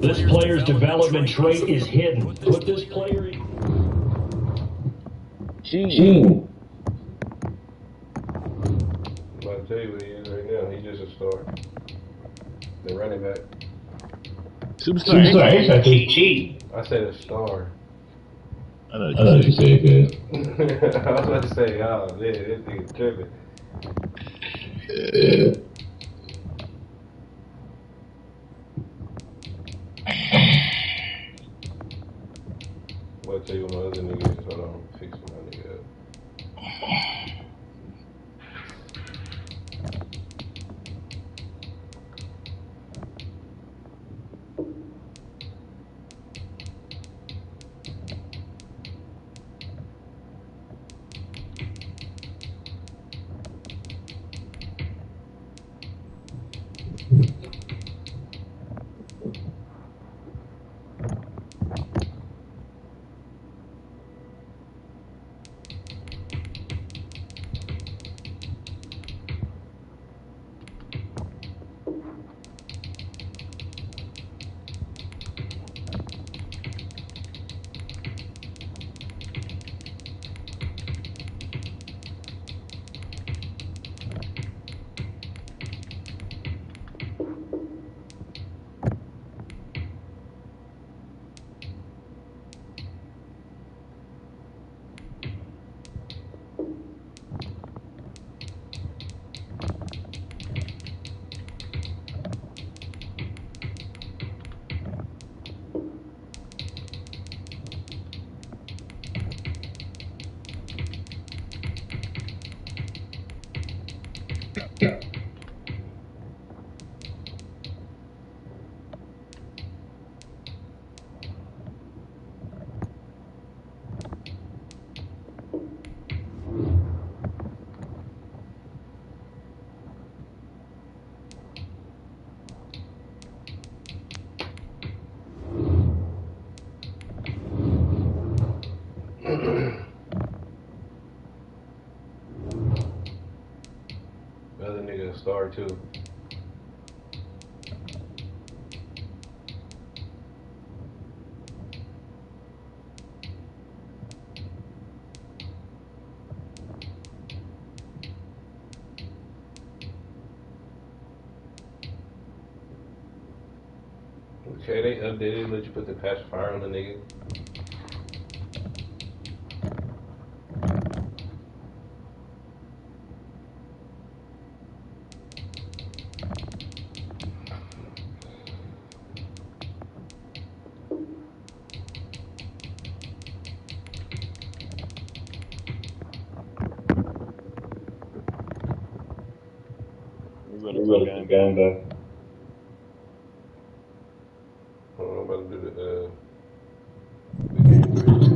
This player's development trait is hidden. Put this player in. Gene. I'm about to tell you what he is right now. He's just a star. The running back. Superstar. I think Gene. I said a star. I know what you said, good. I was about to say, oh man, this nigga's tripping. Yeah. I'll tell you what my other nigga is. Hold on, I'm fixing my nigga up. star too. Okay, they updated, let you put the pacifier on the nigga. We ready for the game day. I'm about to do the game bridge.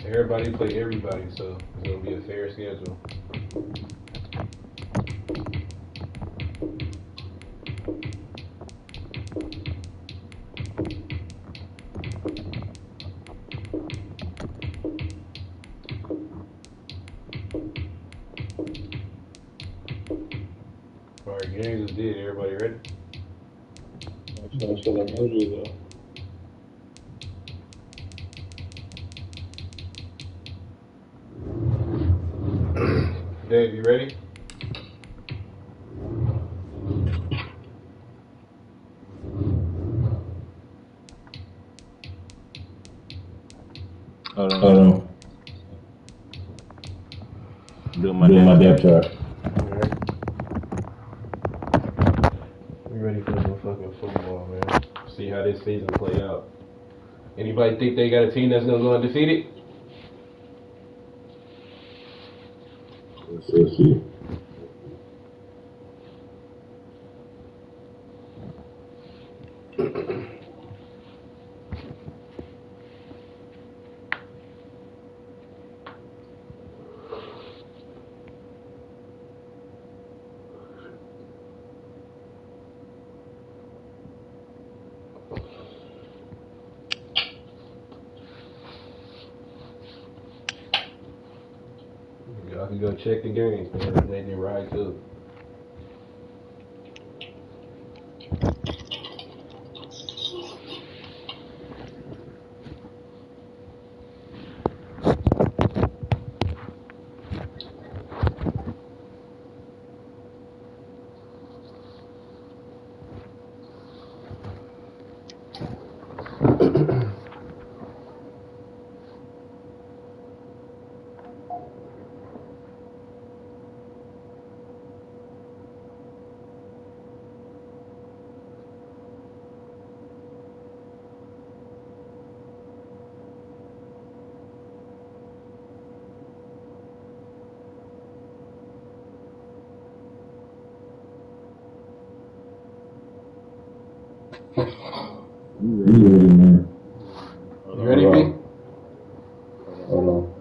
Everybody play everybody, so it's gonna be a fair schedule. Alright, games is dead. Everybody ready? That's what I'm gonna do though. Dave, you ready? Hold on. Doing my depth chart. Alright. We ready for some fucking football, man. See how this season play out. Anybody think they got a team that's gonna go undefeated? Let's see. Y'all can go check the games, man. They did right too. You ready, man? You ready, B? Hold on.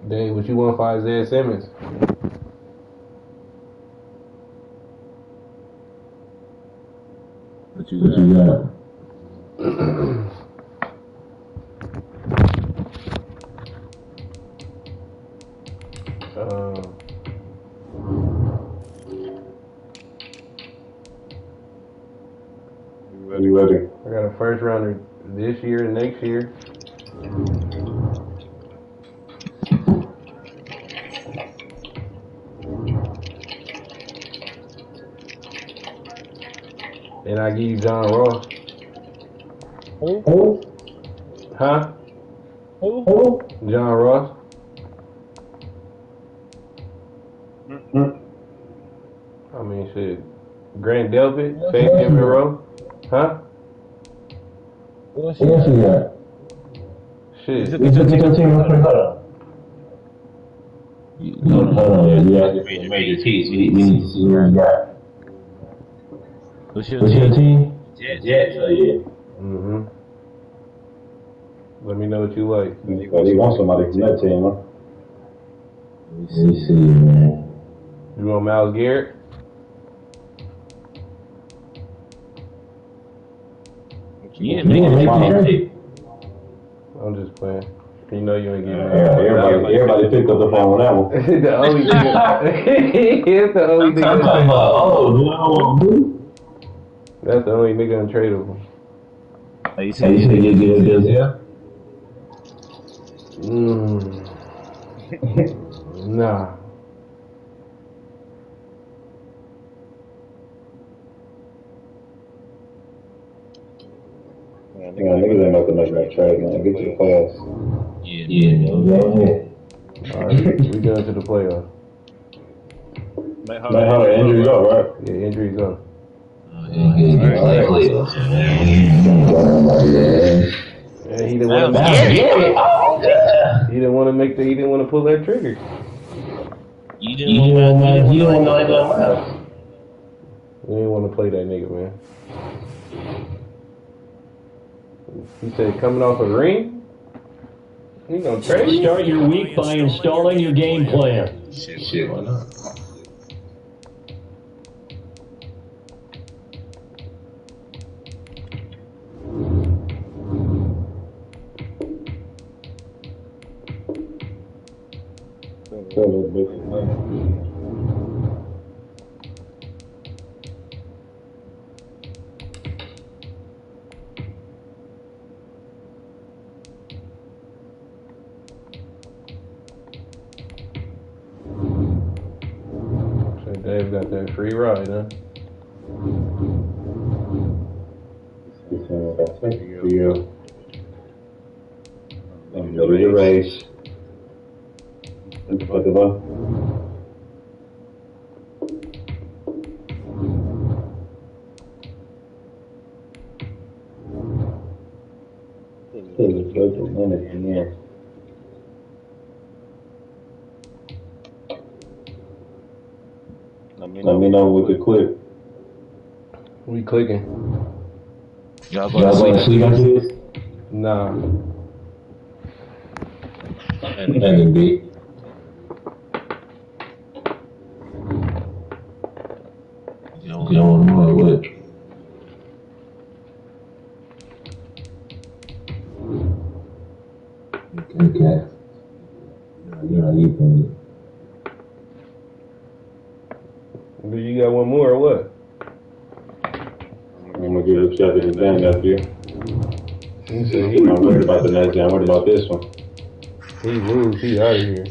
Dave, what you want for Isaiah Simmons? What you got? You ready? I got a first rounder this year and next year. And I give you John Ross. Who? Huh? Who? John Ross. I mean, shit. Grant Delpit, Fabian Monroe. Huh? What else you got? Shit. You took your team real quick. Hold on. You have to make your teams. We need to see who you got. What's your team? Jets. Oh, yeah. Mm-hmm. Let me know what you like. They want somebody from that team, huh? Let me see, man. You want Myles Garrett? Yeah, nigga. I'm just playing. You know you ain't getting Everybody picked up the phone on that one. The only nigga. It's the only nigga. I'm talking about, That's the only nigga untradeable. You said you get this, yeah? Nah. Yeah, niggas ain't about to make that trade, man. Get to the playoffs. Yeah. Alright, we going to the playoffs. Man, how the injury go, right? Yeah, injuries go. Yeah, Yeah, he didn't want to make the. He didn't want to pull that trigger. You didn't want to let go of We didn't want to play that nigga, man. He said coming off a ring. He gonna trade you? Start your week by installing your game plan. Shit, why not? So Dave got that free ride, huh? Yeah. Go to the race. What the fuck about? Let me know with the clip. We clicking. Y'all going to sleep after this? Nah. And beat. You don't want to know what? Okay. Yeah, you can. Do you got one more or what? I'm gonna give a shot to the band after you. He said I'm not worried about the next game. I'm worried about this one. he lose. He out of here.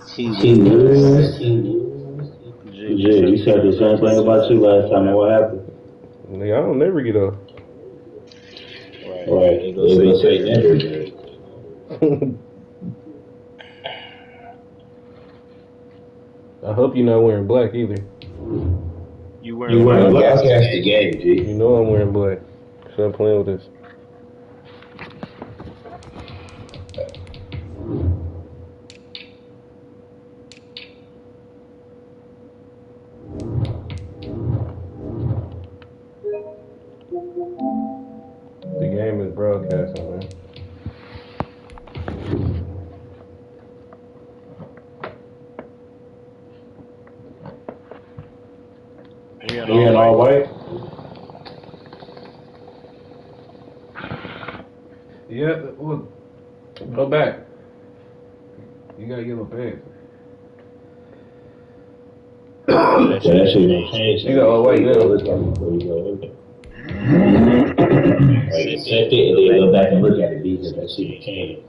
He lose. Jay, you said the same thing about you last time, and what happened? Nigga, I don't never get off. Right. They gonna say injured. I hope you're not wearing black either. You You wearing broadcast the game, G. You know I'm wearing black. Stop playing with this. The game is broadcasting, man. You in all white? Yeah, well, go back. You got yellow pants. That shit don't change. You got all white now. Like, set it and then go back and look at it because that shit will change.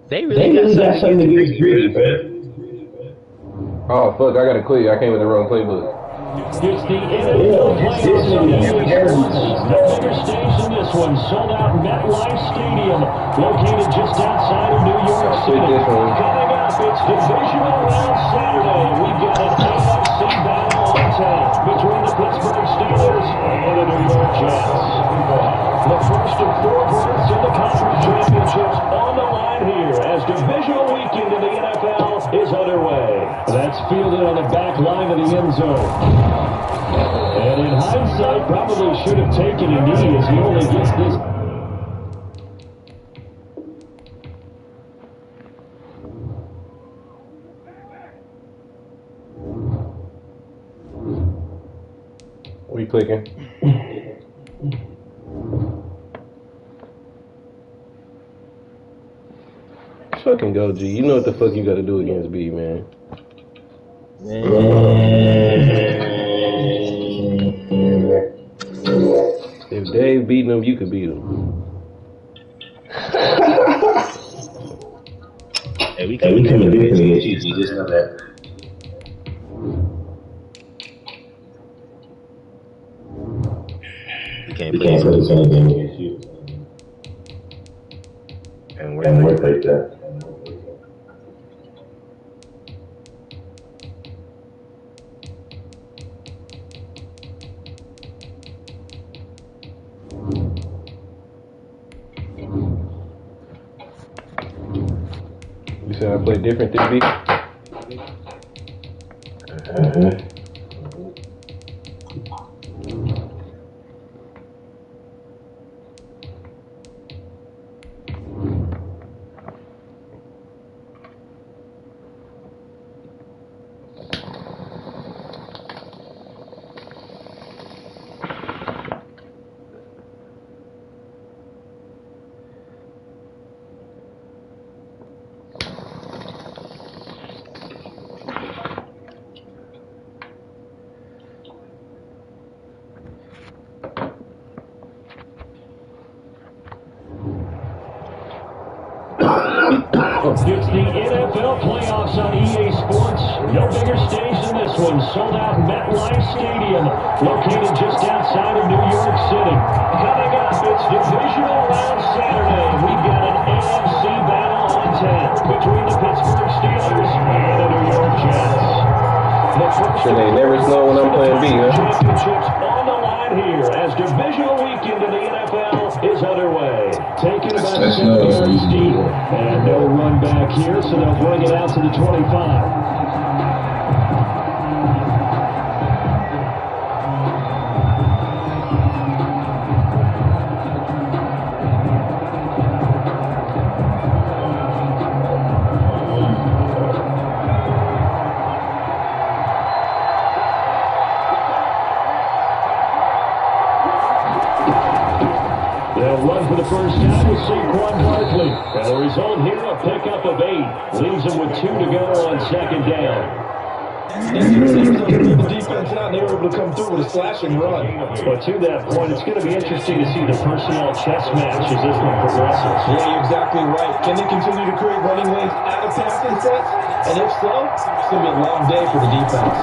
They really got something to get gritty, man. Oh, fuck, I gotta quit. I came with the wrong playbook. It's the NFL playoffs on EA Sports. No bigger stage than this one. Sold out MetLife Stadium, located just outside of New York City. Coming up, it's divisional round Saturday. We've got an AFC battle on tap between the Pittsburgh Steelers and the New York Jets. The first of 4 berths in the conference championships on the line here as divisional weekend in the NFL is underway. That's fielded on the back line of the end zone. And in hindsight, probably should have taken a knee as he only gets this. What are you clicking? Fucking go, G. You know what the fuck you gotta do against B, man. If Dave beating him, you could beat him. Hey, we coming different against you, G. Just know that. We can't play the same game against you. And we're like that. You said I play different than B? It's the NFL playoffs on EA Sports. No bigger stage than this one. Sold out MetLife Stadium, located just outside of New York City. Coming up, it's divisional round Saturday. We've got an AFC battle on tap between the Pittsburgh Steelers and the New York Jets. The first Sure they never snow when I'm playing B, huh? Championships on the line here as divisional weekend in the NFL is underway. Taking about 7 yards deep. And no run back here, so they'll bring it out to the 25. They'll run for the first time with Saquon Barkley. And the result here, a pickup of 8. Leaves them with 2 to go on second down. The defense not able able to come through with a slashing run. But to that point, it's going to be interesting to see the personnel chess match as this one progresses. Yeah, you're exactly right. Can they continue to create running lanes out of passing sets? And if so, it's going to be a long day for the defense.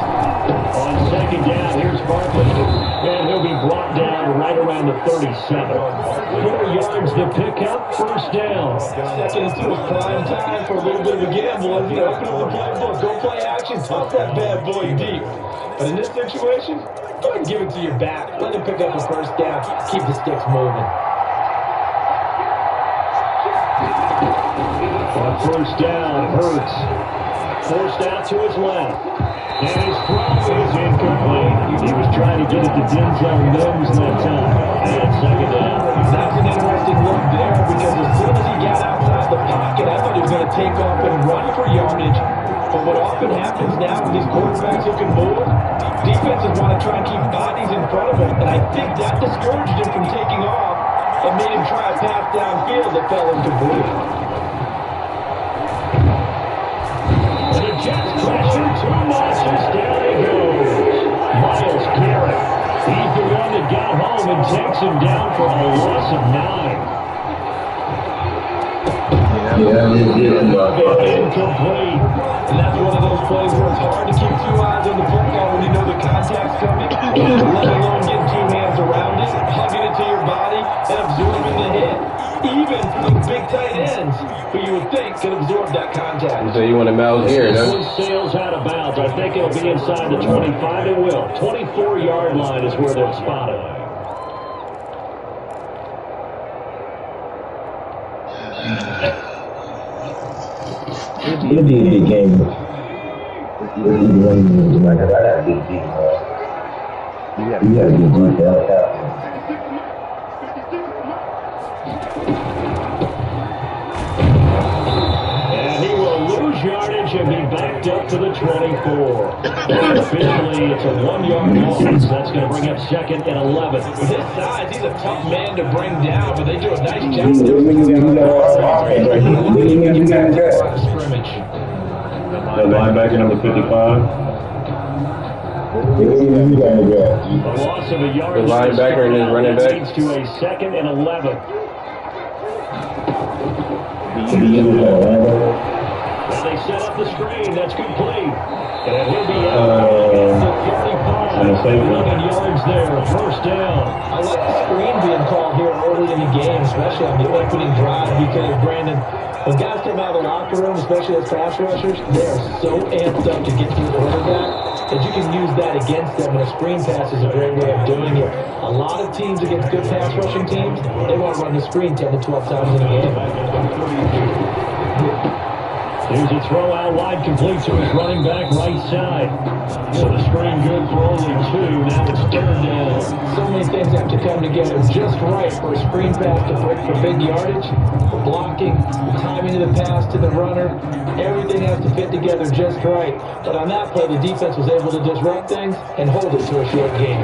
On second down, here's Barkley. And he'll be brought down right around the 37. 4 yards to pick up, first down. Second and 2 is prime time for a little bit of a gamble. As you open up the playbook, go play action, toss that bad boy deep. But in this situation, go ahead and give it to your back. Let him pick up a first down. Keep the sticks moving. On first down, Hurts forced out to his left. And his throw is incomplete. He was trying to get it to Denzel Mims that time. And second down. That's an interesting look there because as soon as he got outside the pocket, I thought he was going to take off and run for yardage. But what often happens now with these quarterbacks who can move, defenses want to try and keep bodies in front of him. And I think that discouraged him from taking off and made him try a pass downfield that fell incomplete. The Jets pressure, 2 notches, down he goes. Myles Garrett, he's the one that got home and takes him down for a loss of 9. Incomplete. And that's one of those plays where it's hard to keep 2 eyes on the football when you know the contact's coming, let alone getting 2 hands around it, hugging it to your body, and absorbing the hit. Even for those big tight ends, who you would think could absorb that contact. So you want to Myles Garrett, huh? This one sails out of bounds. I think it'll be inside the 25. It will. 24-yard line is where they'll spot it. It'll be a big game. You got to get deep out. And he will lose yardage and be backed up to the 24. Officially, it's a 1-yard loss. That's going to bring up second and 11. With his size, he's a tough man to bring down, but they do a nice job. Scrimmage. The linebacker number 55. A loss of a yard. The linebacker and his running back. Leads to a second and 11. Well, they set up the screen. That's good play. And he'll be out to 35. 11 yards there. First down. I like the screen being called here early in the game, especially on the opening drive, because, Brandon, when guys come out of the locker room, especially as pass rushers, they are so amped up to get through the quarterback that you can use that against them, and a screen pass is a great way of doing it. A lot of teams against good pass rushing teams, they want to run the screen 10 to 12 times in a game. Here's a throw out wide, complete to his running back right side. So the screen good for only 2. Now it's third down. So many things have to come together just right for a screen pass to break for big yardage. The blocking, the timing of the pass to the runner, everything has to fit together just right. But on that play, the defense was able to disrupt things and hold it to a short game.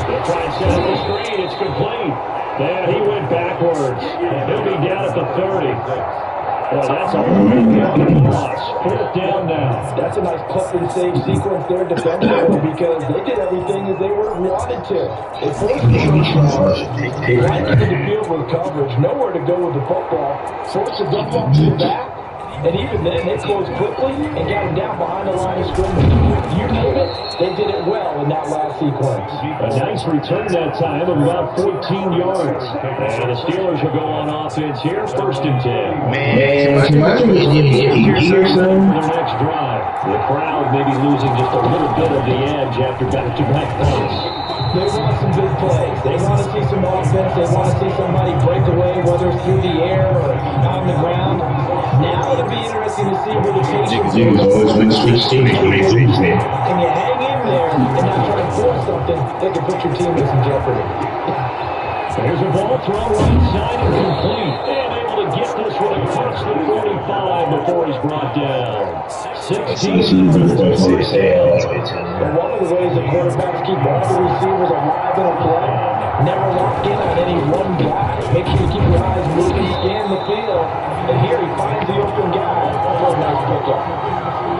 They'll try and set up the screen. It's complete. And he went backwards. He'll be down at the 30. Well, that's a big loss. Fourth down now. That's a nice puff and save sequence there defensively because they did everything as they would have wanted to. They forced the first down, right into the field with coverage, nowhere to go with the football, forced the dump off to the back, and even then they closed quickly and got him down behind the line of scrimmage. You name it, they did it well in that last sequence. A nice return that time of about 14 yards. And the Steelers will go on offense here, first and 10. Man, too much of it here, son. Their next drive. The crowd may be losing just a little bit of the edge after back-to-back points. They want some big plays. They want to see some offense. They want to see somebody break away, whether it's through the air or on the ground. Now it'll be interesting to see where the patience is. Can you hang in there and not try to force something that can put your team in some jeopardy? There's a ball thrown right side and complete. And able to get this one across the 45 before he's brought down. 16 yards to first down. But one of the ways that quarterbacks keep all the receivers alive in a play Never lock in on any one guy. Make sure you keep your eyes moving, scan the field. And here he finds the open guy. That's a nice pickup.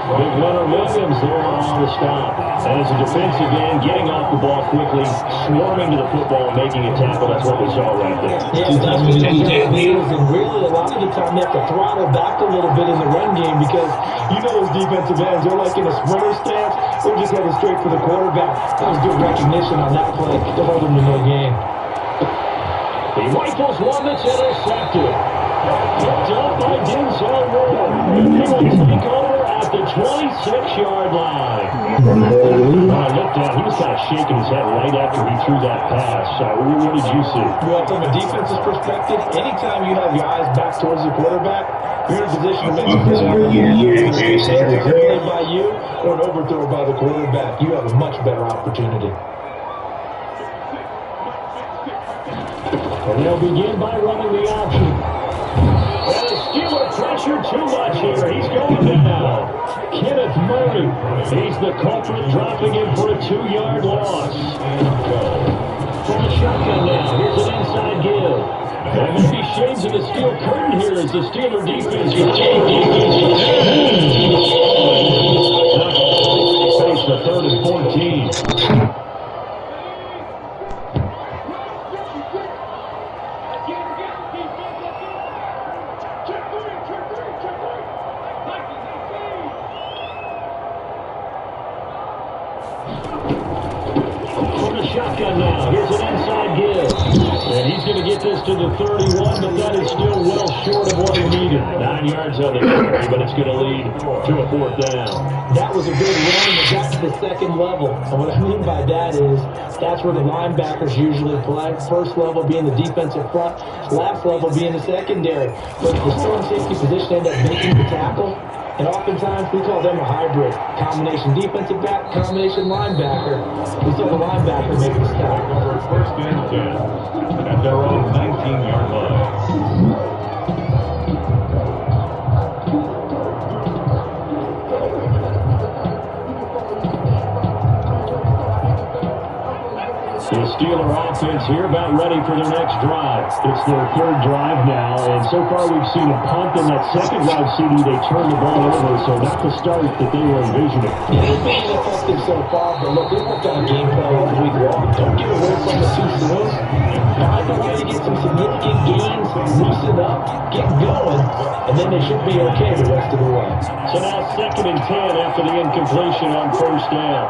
Big Leonard Williams there on the stop. And as a defensive end, getting off the ball quickly, swarming to the football, making a tackle. That's what we saw right there. Yeah, that's what they do. And really, a lot of the time, they have to throttle back a little bit in the run game because you know those defensive ends, they're like in a sprinter stance. They're just headed straight for the quarterback. That was good recognition on that play to hold him to no gain. He rifles one that's intercepted. Picked up by Denzel Ward. He will take over at the 26-yard line. When I looked at, he was kind of shaking his head right after he threw that pass. What did you see? Well, from a defensive perspective, anytime you have your eyes back towards the quarterback, you're in a position to make a play by you or an overthrow by the quarterback. You have a much better opportunity. And they'll begin by running the option. And the Steeler pressure too much here. He's going down. Kenneth Murray. He's the culprit, dropping him for a 2-yard loss. From the shotgun now. Here's an inside give. And maybe shades of the steel curtain here as the Steeler defense is face the 3rd and 14. Shotgun now. Here's an inside give. And he's going to get this to the 31, but that is still well short of what he needed. 9 yards on the carry, but it's going to lead to a 4th down. That was a good run, but that's the second level. And what I mean by that is that's where the linebackers usually play. First level being the defensive front, last level being the secondary. But the strong safety position ended up making the tackle. And oftentimes, we call them a hybrid. Combination defensive back, combination linebacker. We saw the linebacker make the stop. First and 10 at their own 19-yard line. The Steeler offense here about ready for their next drive. It's their 3rd drive now, and so far we've seen a punt in that second drive CD. They turned the ball over, so not the start that they were envisioning. Yeah, they've been effective so far, but look, they worked on a game plan all week long. Don't get away from it too soon. Find a way to get some significant gains, loosen up, get going, and then they should be okay the rest of the way. So now 2nd and 10 after the incompletion on 1st down.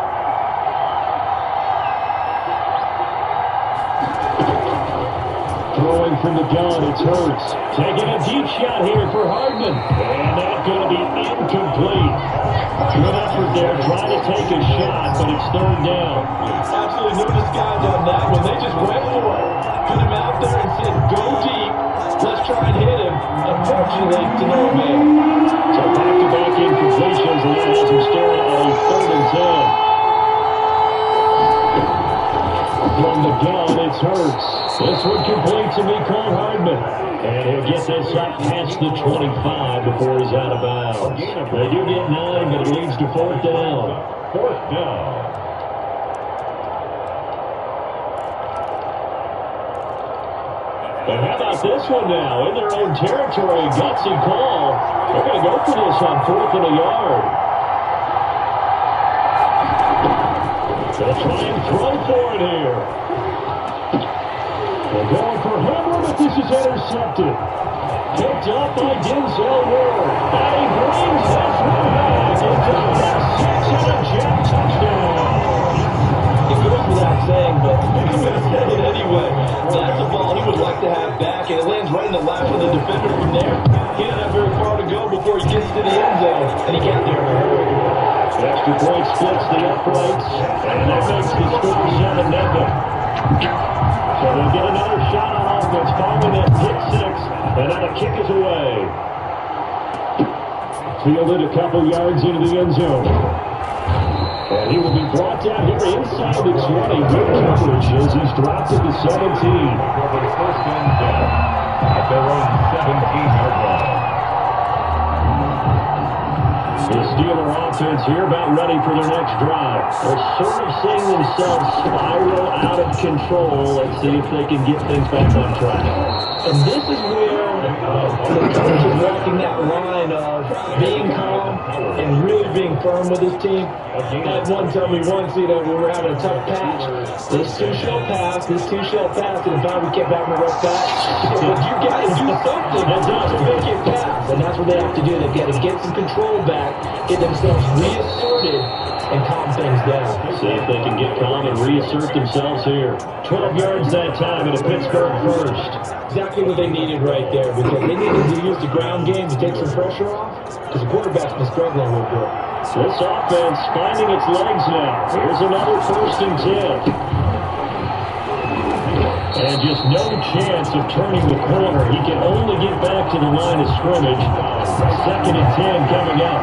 Throwing from the gun, it's Hurts. Taking a deep shot here for Hardman. And that's going to be incomplete. Good effort there, trying to take a shot, but it's 3rd down. Absolutely no disguise on that one. They just went for it. Put him out there and said, go deep. Let's try and hit him. Unfortunately, to no avail. So back-to-back incompletions, and that has him staring at a 3rd and 10. From the gun, it's Hurts. This one complete to Mecole Hardman. And he'll get this up past the 25 before he's out of bounds. They do get 9, but it leads to 4th down. 4th down. And how about this one now? In their own territory, gutsy call. They're going to go for this on 4th and a yard. They'll try and throw for it here. They're going for Hubbard, but this is intercepted. Picked up by Denzel Ward. And he brings this one back into the 6 and a jet touchdown. It goes without saying, but I'm going to say it anyway. That's a ball he would like to have back, and it lands right in the lap of the defender from there. He didn't have very far to go before he gets to the end zone, and he got there in a hurry. Extra point splits the uprights, and that makes the score 7-0. So they'll get another shot on offense following that pick 6, and now the kick is away. Fielded a couple yards into the end zone. And he will be brought down here inside the 20. Good coverage as he's dropped at the 17. For the first and 10 at their own 17-yard line. The Steeler offense here about ready for their next drive. They're sort of seeing themselves spiral out of control. Let's see if they can get things back on track. And this is where the coach is walking that line of being calm and really being firm with his team. At one time we once, we were having a tough patch. This two shall pass, and finally we kept having a rough patch. But you got to do something to make it pass. And that's what they have to do. They've got to get some control back, get themselves reasserted, and calm things down. See if they can get calm and reassert themselves here. 12 yards that time at a Pittsburgh first. Exactly what they needed right there, because they needed to use the ground game to take some pressure off, because the quarterback's been struggling a little bit. This offense finding its legs now. Here's another 1st and 10. And just no chance of turning the corner. He can only get back to the line of scrimmage. 2nd and 10 coming up.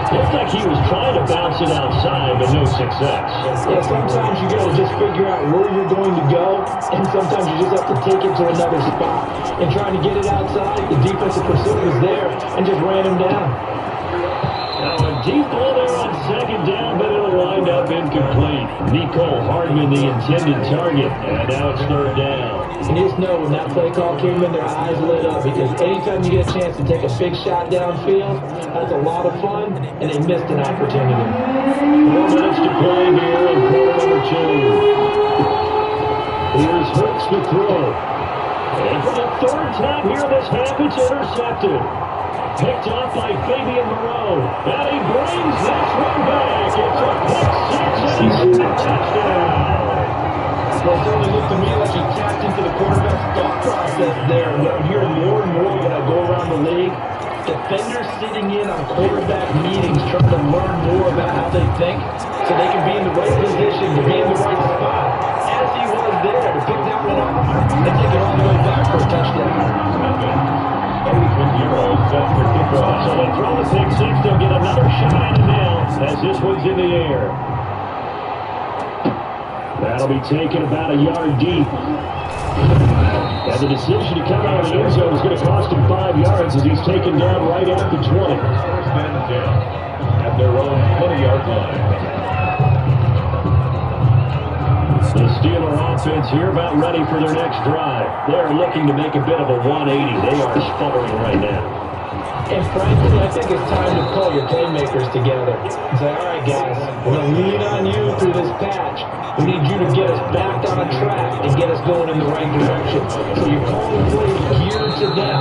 Looks like he was trying to bounce it outside, but no success. Yeah, sometimes you got to just figure out where you're going to go, and sometimes you just have to take it to another spot. And trying to get it outside, the defensive pursuit was there and just ran him down. Now a deep ball there on 2nd down, but it'll wind up incomplete. Nicole Hardman, the intended target, and now it's 3rd down. And just know when that play call came in, their eyes lit up, because anytime you get a chance to take a big shot downfield, that's a lot of fun, and they missed an opportunity. 4 minutes to play here in quarter number 2. Here's Hurts to throw. And for the 3rd time here this half, it's intercepted. Picked off by Fabian Moreau. And he brings this one back. It's a pick 6 and a touchdown. Well, it certainly looked to me like he tapped into the quarterback's thought process there. What I'm hearing more and more when I go around the league, defenders sitting in on quarterback meetings trying to learn more about how they think so they can be in the right position to be in the right spot. As he was there to pick that one off and take it all the way back for a touchdown. 8-year-old set for kickoff. So they throw the pick 6. They'll get another shot at it now as this one's in the air. That'll be taken about a yard deep. And the decision to come out of the end zone is going to cost him 5 yards as he's taken down right at the 20. 1st and 10 at their own 20-yard line. The Steeler offense here about ready for their next drive. They're looking to make a bit of a 180. They are sputtering right now. And frankly, I think it's time to pull your playmakers together and say, all right, guys, we're going to lean on you through this patch. We need you to get us back on track and get us going in the right direction. So you're calling plays geared to them.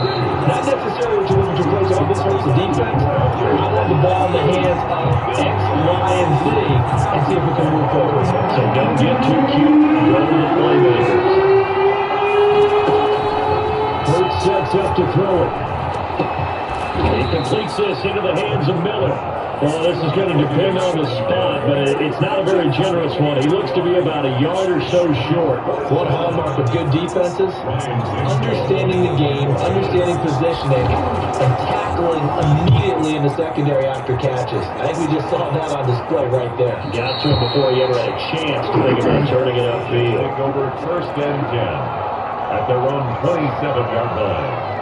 Not necessarily to look at your plays on this hurts the defense. I want the ball in the hands of X, Y, and Z and see if we can move forward. So don't get too cute. Go to the playmakers. Hurts sets up to throw it. He completes this into the hands of Miller. Well, this is going to depend on the spot, but it's not a very generous one. He looks to be about a yard or so short. One hallmark of good defenses, understanding the game, understanding positioning, and tackling immediately in the secondary after catches. I think we just saw that on display right there. Got to him before he ever had a chance to think about turning it upfield. Take over 1st and 10 at their own 27-yard line.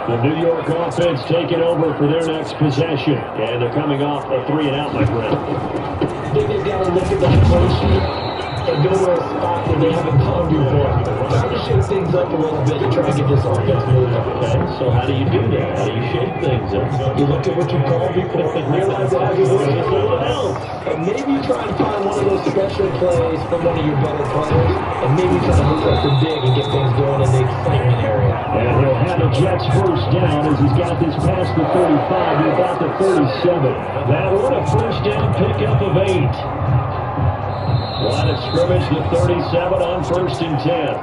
The New York offense taking over for their next possession. And they're coming off a 3-and-out, my friend. I think they've got to look at that play sheet and go to a spot where they haven't gone before. Try to shake things up a little bit to try and get this offense moving. Okay, so how do you do that? How do you shake things up? You look at what you called before and realize that you're working for someone else. And maybe try and find one of those special plays from one of your better players, and maybe try to move up the big and get things going in the excitement area. And he'll have the Jets 1st down as he's got this past the 35 to about the 37. That one a 1st down pickup of 8. Line of scrimmage, the 37 on 1st and 10.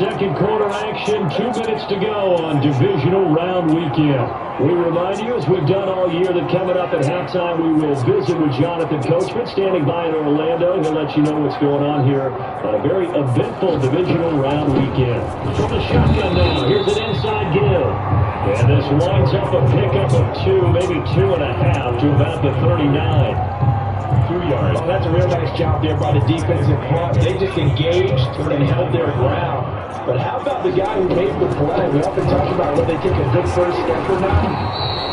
2nd quarter action, 2 minutes to go on divisional round weekend. We remind you, as we've done all year, that coming up at halftime, we will visit with Jonathan Coachman, standing by in Orlando. He'll let you know what's going on here on a very eventful divisional round weekend. From the shotgun now, here's an inside give. And this winds up a pickup of 2, maybe 2.5 to about the 39. 2 yards. Oh, that's a real nice job there by the defensive front. They just engaged and held their ground. But how about the guy who made the play? We often talk about when they take a good first step or not.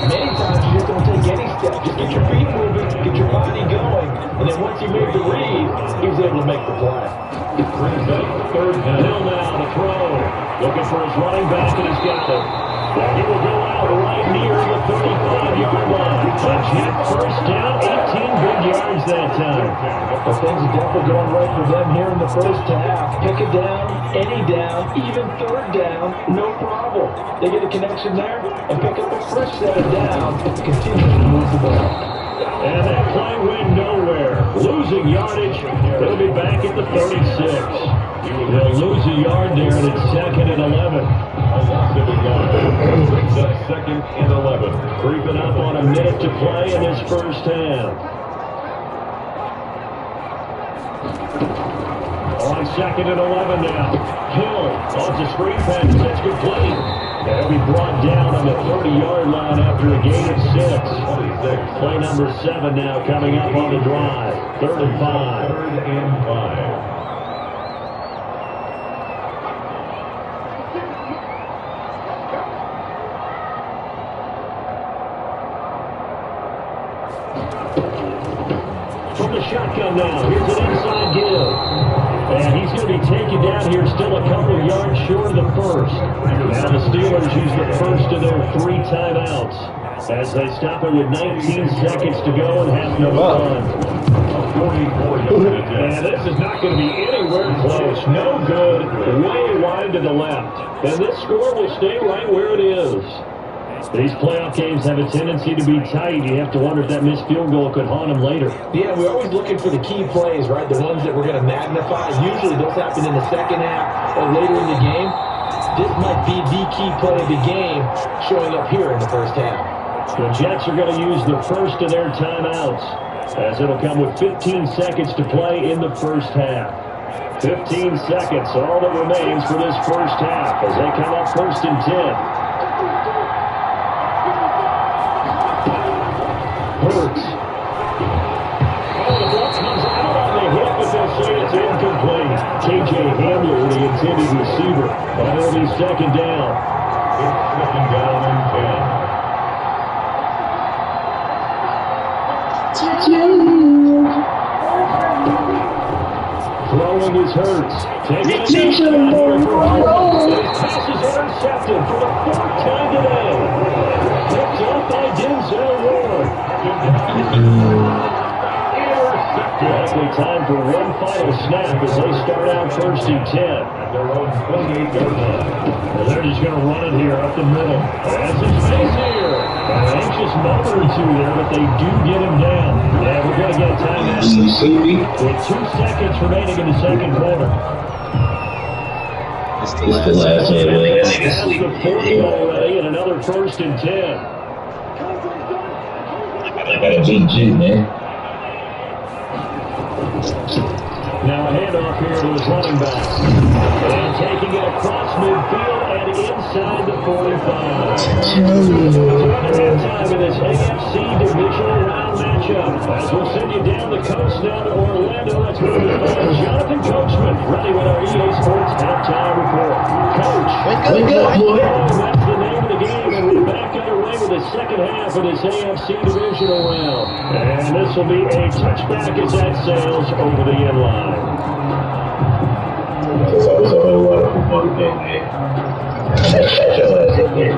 Many times you just don't take any step. Just get your feet moving, get your body going, and then once you make the read, he was able to make the play. Third and Hill now to throw. Looking for his running back, and he's got it. And he will go out right near the 35-yard line. A jet first down, 18 big yards that time. Well, things are definitely going right for them here in the first half. Pick it down, any down, even third down, no problem. They get a connection there and pick up the first set of downs and continue to move the ball. And that play went nowhere. Losing yardage. They'll be back at the 36. They'll lose a yard there, and it's 2nd and 11. Brings up 2nd and 11. Creeping up on a minute to play in this first half. On 2nd and 11 now. Hill off the screen pass. That's complete. They'll be brought down on the 30-yard line after a gain of 6. Play number 7 now coming up on the drive. 3rd and 5. 3rd and 5. From the shotgun now, here's an inside give. And he's going to be taken down here, still a couple of yards short of the first. Now the Steelers use the first of their 3 timeouts as they stop it with 19 seconds to go and half number 1. And this is not going to be anywhere close. No good. Way wide to the left. And this score will stay right where it is. These playoff games have a tendency to be tight. You have to wonder if that missed field goal could haunt them later. Yeah, we're always looking for the key plays, right? The ones that we're going to magnify. Usually those happen in the second half or later in the game. This might be the key play of the game showing up here in the first half. The Jets are going to use the first of their timeouts as it'll come with 15 seconds to play in the first half. 15 seconds, all that remains for this first half as they come up 1st and 10. Hurts. Oh, the ball comes out on the hit, but they'll say it's incomplete. K.J. Hamler, the intended receiver. And it'll be 2nd down. It's 2nd down and 10. Throwing his Hurts. Taking a shot here for Harbaugh. His pass is intercepted for the 4th time today. Picked up by Denzel Ward. Likely time for one final snap as they start out 1st and 10. At their own 28-yard line. Well, they're just going to run it here up the middle. That's his face here. An anxious moment or 2 there, but they do get him down. Yeah, we're going to get a timeout with 2 seconds remaining in the second quarter. It's the last one. That's the 40 already, and another 1st and 10. I got a big G, man. Now a handoff here to his running back. And taking it across midfield and inside the 45. Another time in this AFC divisional round matchup. As we'll send you down the coast now to Orlando. Let's go to Jonathan Coachman, running with our EA Sports halftime report. Coach, wake up, boy. That's the name of the game, and we're back underway with the second half of this AFC divisional round. And this will be a touchback as that sails over the end line. It's always a whole lot of football game, man. That's your last game.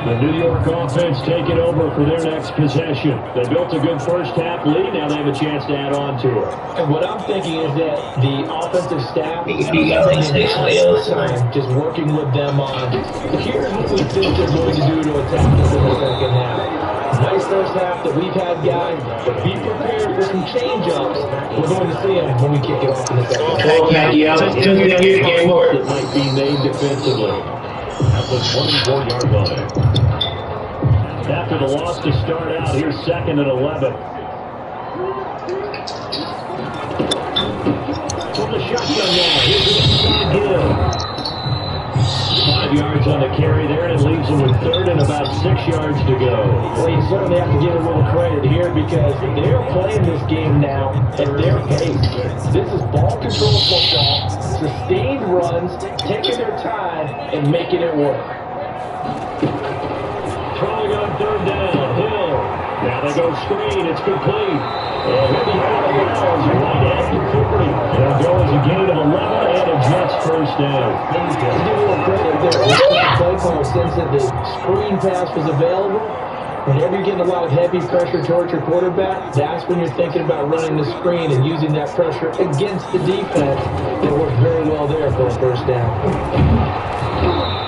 The New York offense taking over for their next possession. They built a good first half lead. Now they have a chance to add on to it. And what I'm thinking is that the offensive staff is just working with them on, here's what we think they're going to do to attack us in the second half. Nice first half that we've had, guys, but be prepared for some change-ups. We're going to see them when we kick it off in the second half. It might be named defensively. At the 24-yard line. After the loss to start out, here's 2nd and 11. From the shotgun now, here's the Gill. 5 yards on the carry there, and it leaves them with third and about 6 yards to go. Well, you certainly have to give a little credit here because they're playing this game now at their pace. This is ball control football, sustained runs, taking their time, and making it work. Throwing on third down, Hill. Now they go screen, it's complete. And he'll be out of bounds right at the 40. They'll go as a gain of 11 and a Jets first down. To give a little credit there, the play call since that the screen pass was available. Whenever you're getting a lot of heavy pressure towards your quarterback, that's when you're thinking about running the screen and using that pressure against the defense. It worked very well there for a first down.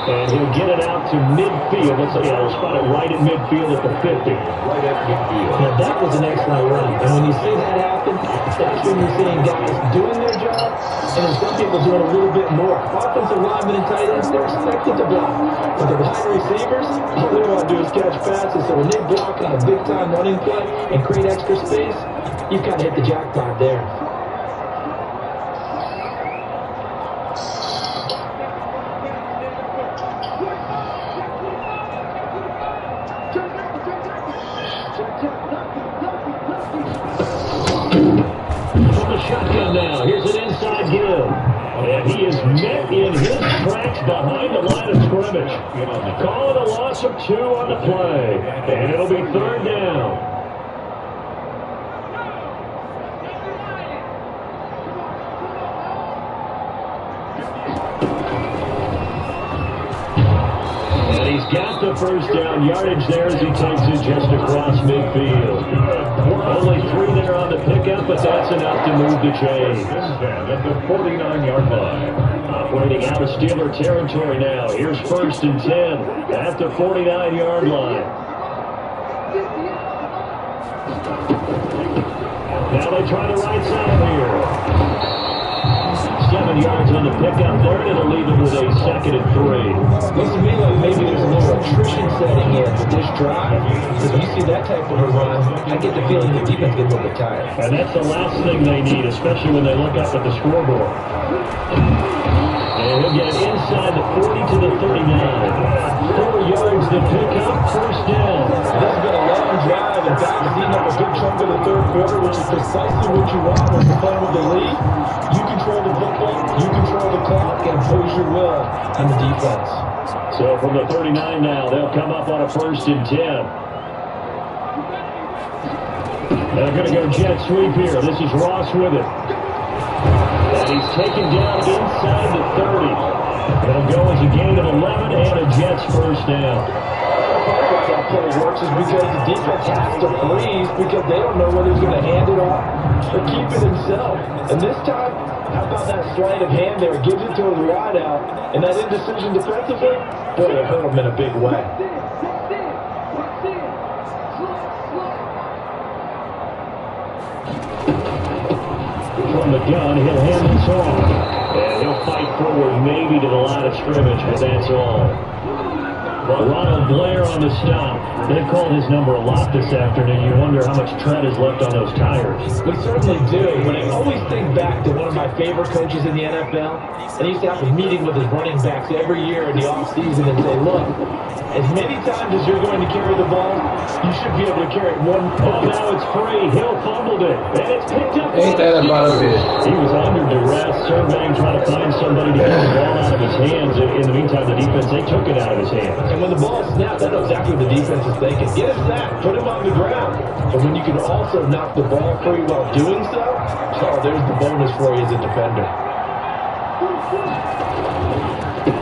And he'll get it out to midfield. Let's say, he'll spot it right at midfield at the 50. Right at midfield. Now, that was an excellent run. And when you see that happen, that's when you're seeing guys doing their job, and then some people doing a little bit more. Offensive linemen and tight ends, they're expected to block. But the wide receivers, all they want to do is catch passes. So when they block on a big-time running play and create extra space, you've got to hit the jackpot there. From the shotgun now, here's an inside give. And he is met in his tracks behind the line of scrimmage. Calling a loss of 2 on the play. And it'll be third down. And he's got the first down yardage there as he takes it just across midfield. Only 3 there on the pickup, but that's enough to move the chains. At the 49-yard line. Operating out of Steeler territory now. Here's first and 10 at the 49-yard line. Now they try the right side here. 7 yards on the pickup there, and it'll leave them with a 2nd and 3. Looks to me like maybe there's a little attrition setting in with this drive. Because when you see that type of a run, I get the feeling the defense gets a little bit tired. And that's the last thing they need, especially when they look up at the scoreboard. And he'll get inside the 40 to the 39. 4 yards to pick up, first down. This has been a long drive. In fact, it's eating up a good chunk of the third quarter, which is precisely what you want when you're playing with the lead. You control the football, you control the clock, and impose your will on the defense. So from the 39 now, they'll come up on a first and 10. They're going to go jet sweep here. This is Ross with it. And he's taken down inside the 30. It'll go as a gain of 11 and a Jets first down. Part of why that play works is because the defense has to freeze because they don't know whether he's going to hand it off or keep it himself. And this time, how about that sleight of hand there? Gives it to his wide out. And that indecision defensively, boy, it hurt him in a big way. From the gun, he'll hand this off. And he'll fight forward maybe to the line of scrimmage, but that's all. But Ronald Blair on the stop. They've called his number a lot this afternoon. You wonder how much tread is left on those tires. We certainly do, but I always think back to one of my favorite coaches in the NFL. And he used to have a meeting with his running backs every year in the offseason and say, look, as many times as you're going to carry the ball, you should be able to carry it one. Oh, now it's free. Hill fumbled it. And it's picked up. Ain't that about a bit? He was under duress, surveying, trying to find somebody to get the ball out of his hands. In the meantime, the defense, they took it out of his hands. And when the ball snapped, I know exactly what the defense is thinking. Get a sack, put him on the ground. But when you can also knock the ball free while doing so, oh, there's the bonus for you as a defender.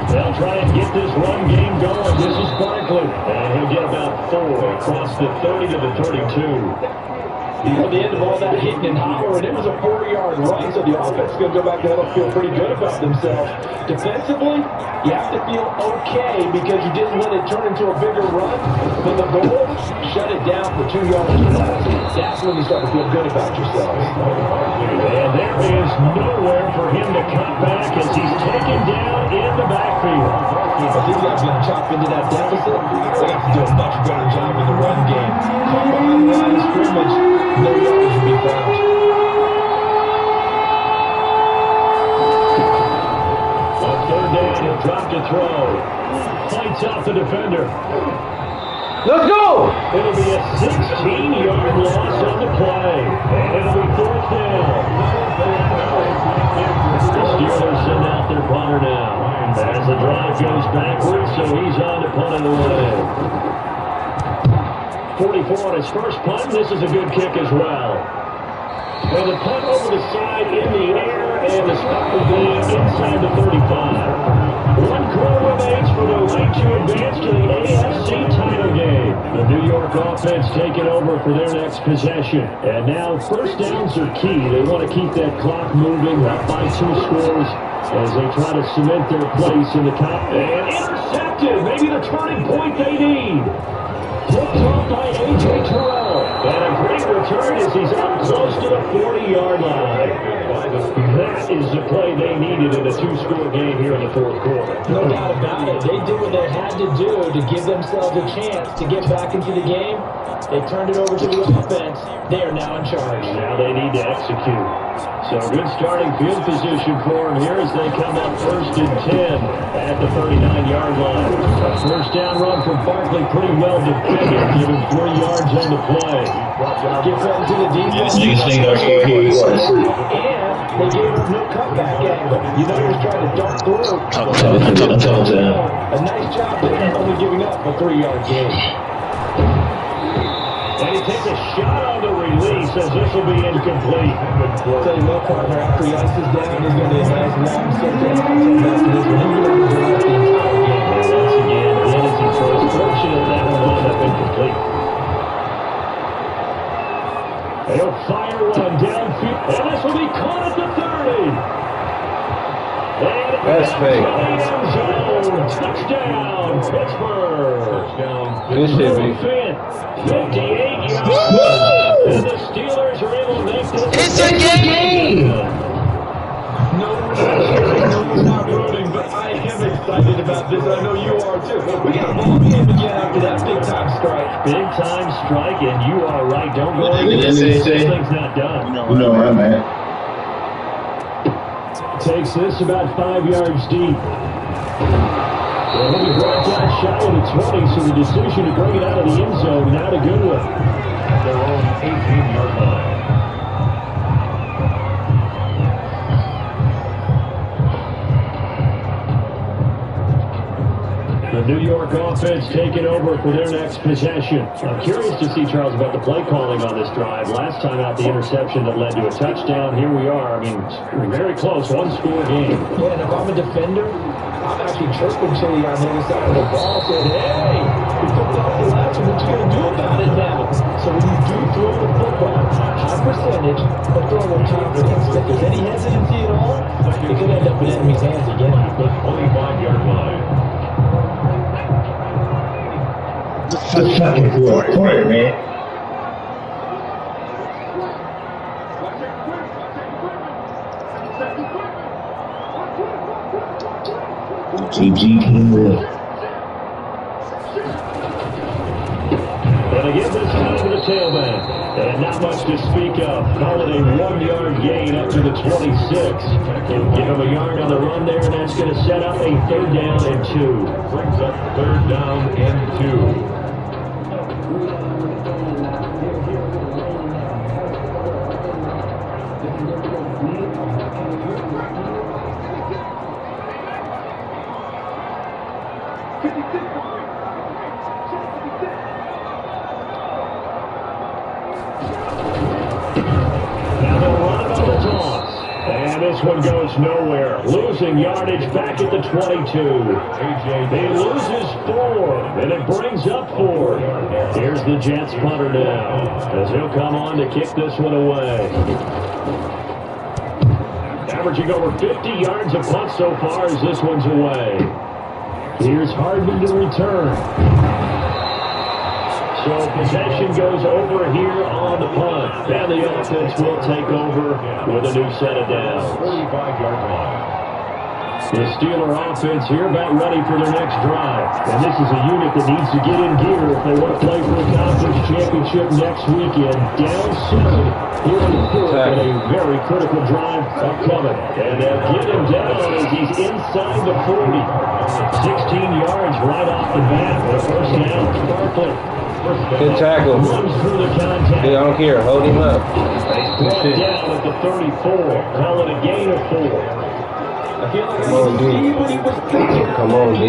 They'll try and get this run game going. This is Barkley. And he'll get about 4 across the 30 to the 32. At the end of all that hitting and hollering, it was a 4-yard run, so the offense is going to go back there and feel pretty good about themselves. Defensively, you have to feel okay because you didn't let it turn into a bigger run. But the goal, shut it down for 2 yards or less. That's when you start to feel good about yourself. And there is nowhere for him to cut back as he's taken down in the backfield. But these guys are going to chop into that deficit. They have to do a much better job in the run game. Come behind the line of scrimmage, no yards to be found. On third down, he'll drop to to throw. Fights off the defender. Let's go! It'll be a 16-yard loss on the play. And it'll be 4th down. The Steelers send out their punter now. As the drive goes backwards, so he's on to punt it away. 44 on his first punt. This is a good kick as well. And the punt over the side in the air, and the spot will be inside the 35. 1 quarter remains for the right to advance to the AFC title game. The New York offense taking over for their next possession. And now first downs are key. They want to keep that clock moving up by 2 scores as they try to cement their place in the top. And intercepted. Maybe the turning point they need. Picked off by A.J. Terrell. And a great return as he's up close to the 40-yard line. That is the play they needed in a 2-score game here in the 4th quarter. No doubt about it. They did what they had to do to give themselves a chance to get back into the game. They turned it over to the offense. They are now in charge. Now they need to execute. So good starting field position for them here as they come up 1st and 10 at the 39-yard line. A first down run from Barkley, pretty well defended, giving 3 yards on the play. Get back to the defense. Niggas think they're going to hear you want to see. And they gave up no cutback angle. You know he was trying to dart through. I'm telling you. A nice job there, only giving up a 3-yard gain. And he takes a shot on the release as this will be incomplete. I'll tell you what, partner, after he ices down, there's going to be a nice long set after this one. He will be the entire game. And once again, Hennessy throws. Fortunate that one wound up incomplete. He'll fire one downfield, and this will be caught at the 30. That's fake. Touchdown, Pittsburgh. Touchdown. This should be. 58 yards. And the Steelers are able to make this. It's a game! No, we're not rooting, but I am excited about this. I know you are too. We got a ball game again after that big-time strike. Big-time strike, and you are right. Don't go over This this. This thing's not done. You know what, man. Takes this about 5 yards deep. Well, he'll be brought down shy of the 20, so the decision to bring it out of the end zone, not a good one. At their own 18-yard line. The New York offense taking over for their next possession. I'm curious to see, Charles, about the play calling on this drive. Last time out, the interception that led to a touchdown. Here we are. I mean, very close, 1-score game. Yeah, and if I'm a defender, I'm actually chirping Chili on the other side of the ball, saying, hey, we picked off the last one. What you going to do about it now? So when you do throw the football, high percentage, but throw with confidence. If there's any hesitancy at all, it could end up in enemy's hands again. The 25-yard line. That's fucking quarter, man. GG King Will. And again, this time to the tailback. And not much to speak of. Call it a 1-yard gain up to the 26. Give him a yard on the run there, and that's going to set up a 3rd down and 2. Brings up 3rd down and 2. This one goes nowhere. Losing yardage back at the 22. He loses 4, and it brings up 4. Here's the Jets punter now, as he'll come on to kick this one away. Averaging over 50 yards a punt so far as this one's away. Here's Hardman to return. So possession goes over here on the punt. And the offense will take over with a new set of downs. 45-yard line. The Steeler offense here about ready for their next drive. And this is a unit that needs to get in gear if they want to play for a conference championship next weekend. Down 7 here in the fourth, and a very critical drive upcoming. And they'll get him down as he's inside the 40. 16 yards right off the bat with a first down. Barkley. Good tackle. Dude, I don't care. Hold him up. Brought down at the 34. Call it a gain of 4. Come on, D. Come on, D.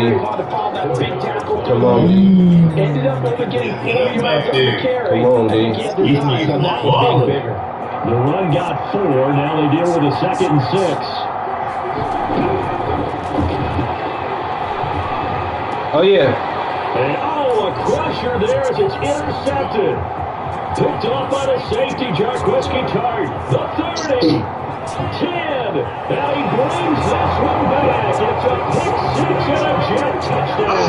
Come on. Ended up only getting 4 yards on the carry. Come on, D. The run got 4. Now they deal with a 2nd and 6. Oh, yeah. And a crusher there as it's intercepted. Picked off by the safety, Jarquiski Tart. The 30. 10. Now he brings this one back. It's a pick 6 and a jet touchdown.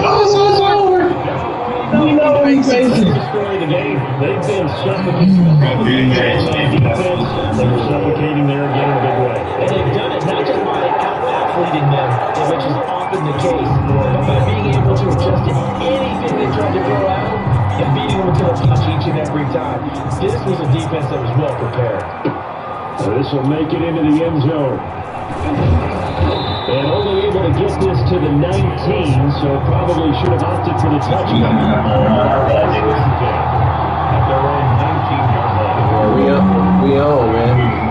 You know what he's saying? Destroy the game. They've been suffocating. They were suffocating there again in a big way. And they've done it not just by out-athleting them, which is often the case, but by being able to adjust to anything they tried to throw at them and beating them until a touch each and every time. This was a defense that was well prepared. So this will make it into the end zone. And only able to get this to the 19, so probably should have opted for the touchdown. At their own 19-yard line. We on, man.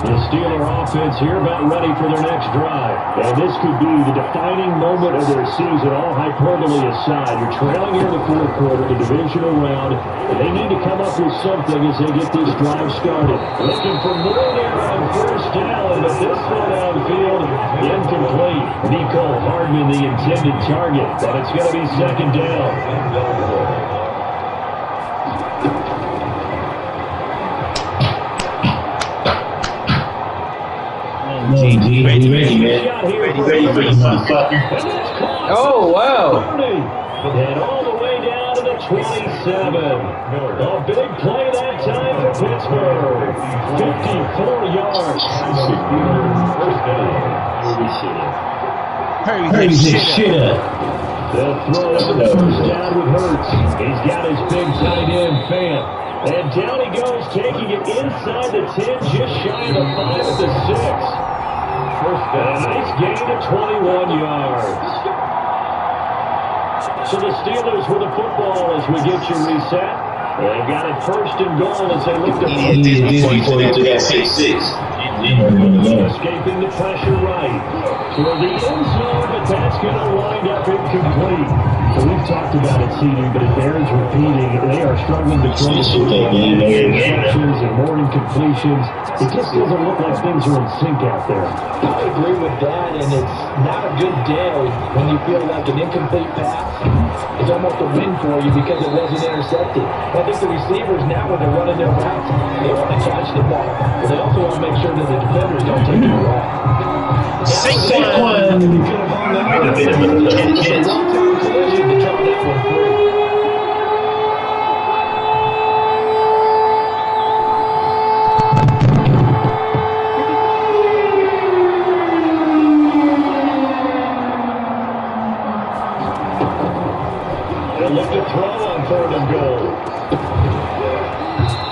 The Steeler offense here about ready for their next drive. And this could be the defining moment of their season, all hyperbole aside. You're trailing here in the fourth quarter, the divisional round, and they need to come up with something as they get this drive started. Looking for more there on first down, but this one downfield, incomplete. Nico Hardman, the intended target, but it's going to be 2nd down. GG, ready, man. Ready for you, motherfucker. Oh, wow. And all the way down to the 27. A big play that time for Pittsburgh. 54 yards. Hurry this shit up. They'll throw it the first down with Hurts. He's got his big tight end, Fant. And down he goes, taking it inside the 10, just shy of the 5 at the 6. First down. A nice gain of 21 yards. So the Steelers with the football as we get you reset. They've got it 1st and goal as they look to escaping the pressure right. For the end zone, but that's going to wind up incomplete. So we've talked about it, CD, but it bears repeating. They are struggling to throw interceptions and more incompletions. It just doesn't look like things are in sync out there. I agree with that, and it's not a good day when you feel like an incomplete pass is almost a win for you because it wasn't intercepted. I think the receivers now, when they're running their routes, they want to catch the ball, but they also want to make sure that the defenders don't take it away. Saquon. Might have been a chance. Collision to drop that one free. They'll look to throw on 3rd and goal.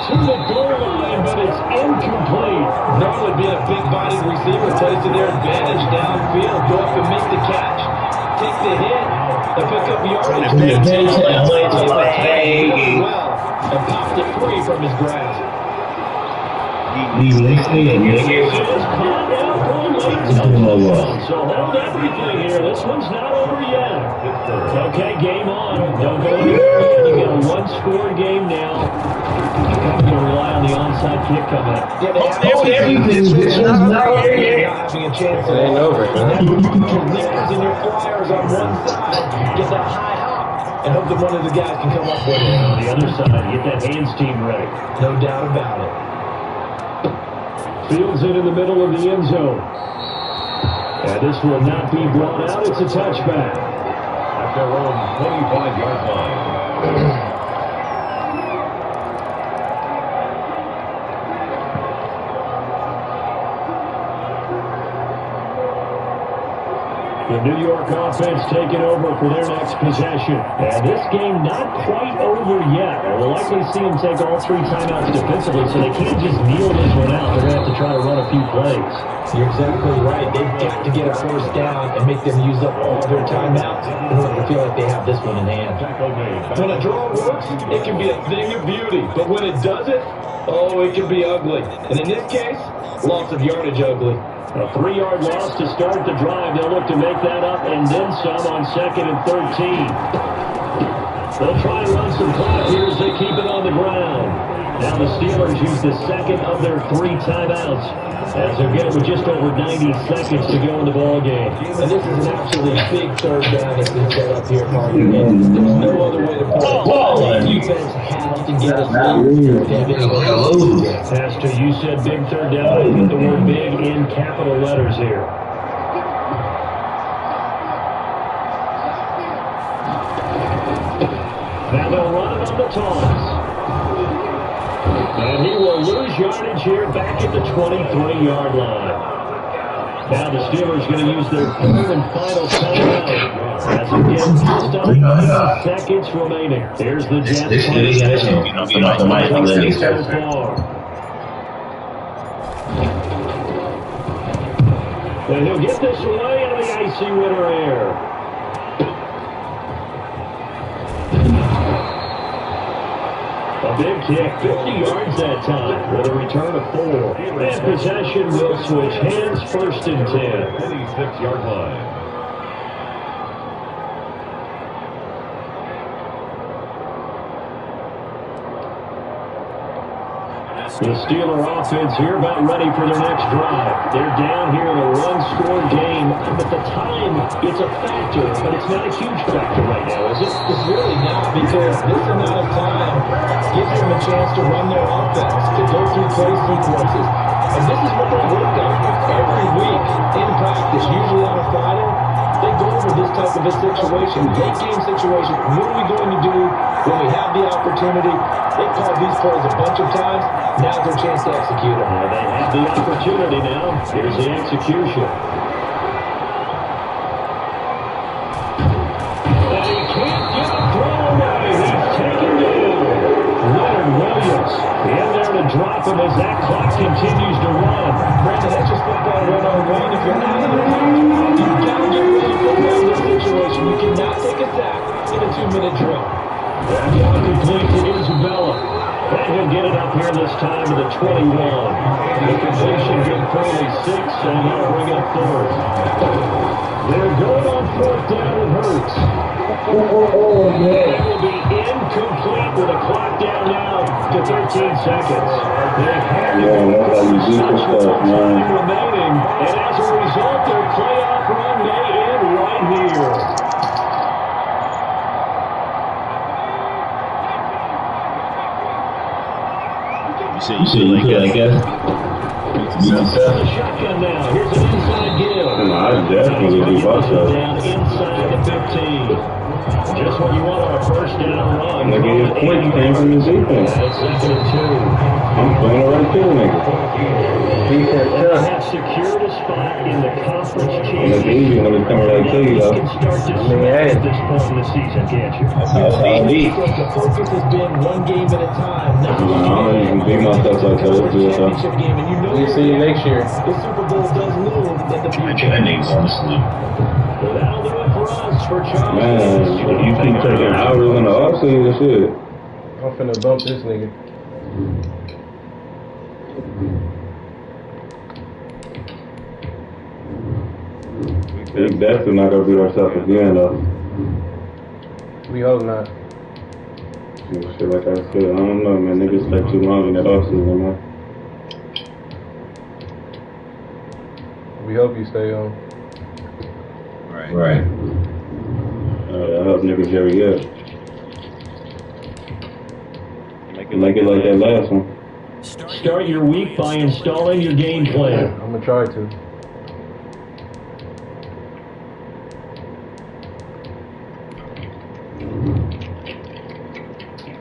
To the goal line, but it's incomplete. Normally being a big-bodied receiver plays to their advantage downfield. Go up and make the catch. Take the hit. And pick up yardage. Well, and popped it free from his grasp. So hold everything here. This one's not over yet. Okay, game on. Don't go anywhere. You got a 1-score game now. You're going to rely on the onside kick coming up. Everything's not over yet. Having a chance. It ain't over. Your Lakers and your Flyers on one side get that high hop and hope that one of the guys can come up with it. On the other side, get that hands team ready. No doubt about it. Fields it in the middle of the end zone. And this will not be blown out. It's a touchback. At their own 25-yard line. The New York offense taking over for their next possession. And this game not quite over yet. We'll likely see them take all 3 timeouts defensively, so they can't just kneel this one out. They're going to have to try to run a few plays. You're exactly right. They've got to get a first down and make them use up all their timeouts in order to feel like they have this one in hand. When a draw works, it can be a thing of beauty. But when it doesn't, oh, it can be ugly. And in this case, loss of yardage ugly. A 3-yard loss to start the drive. They'll look to make that up and then some on 2nd and 13. They'll try to run some clock here as they keep it on the ground. Now the Steelers use the second of their 3 timeouts as they're getting with just over 90 seconds to go in the ball game. And this is an absolutely big third down that's been set up here, Martin. There's no other way to put it. The defense has to get us Pastor, you said big third down. I put the word big in capital letters here. Now they'll run it on the toss. And he will lose yardage here back at the 23-yard line. Now the Steelers going to use their 3rd and final timeout. As again, just under 90 seconds remaining. Here's the Jets. So far. And he'll get this away into the icy winter air. A big kick, 50 yards that time, with a return of 4. And possession will switch hands, 1st and 10. 86-yard line. The Steeler offense here about ready for their next drive. They're down here in a one-score game. At the time, it's a factor, but it's not a huge factor right now, is it? It's really not, because this amount of time gives them a chance to run their offense, to go through play sequences. And this is what they work on every week in practice, usually on a Friday. They go over this type of a situation, late game situation. What are we going to do when we have the opportunity? They've called these plays a bunch of times. Now's their chance to execute it. Well, they have the opportunity now. Here's the execution. And he can't get the throw away. He's taken down. Leonard Williams in there to drop him as that clock continues to run. Brandon, that's just football 101. If you're not in the pocket, you've got to get ready for this situation. You cannot take a sack in a 2-minute drill. Back out complete to Isabella. And he'll get it up here this time to the 21. The completion good Curly 6, and he'll bring up 4th. They're going on 4th down with Hurts. It will be incomplete with a clock down now to 13 seconds. They have such little time remaining, and as a result, their playoff run may end right here. You say you feel like that? Shotgun now. Here's an inside give. I definitely do also. Down inside the 15. Just what you want on a first down run. Nigga, his points came from his defense. That's 2nd and 2. I'm playing the right field, nigga. They have secured a spot in the conference championship. It's easy when it's coming right to you, though. You can start to smash at this point in the season, can't you? That's how it is. The focus has been one game at a time. I don't even beat myself like that. Let's do it, though. Championship game, and you know We'll see you next year. the Super Bowl does loom in the future. That nigga's on sleep. Well, that'll do it for us, for Charles. Man, if you keep taking hours in the offseason, shit. I'm finna bump this nigga. We definitely not gonna beat ourselves again, though. We hope not. Shit, like I said, I don't know, man. Niggas take too long in that offseason, man. We hope you stay on. Right. I hope niggas hurry up. Make it like that last one. Start your week by installing your game plan. I'm gonna try to.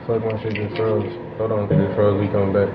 Fuck, my shit just froze. Hold on, if it just froze, we coming back.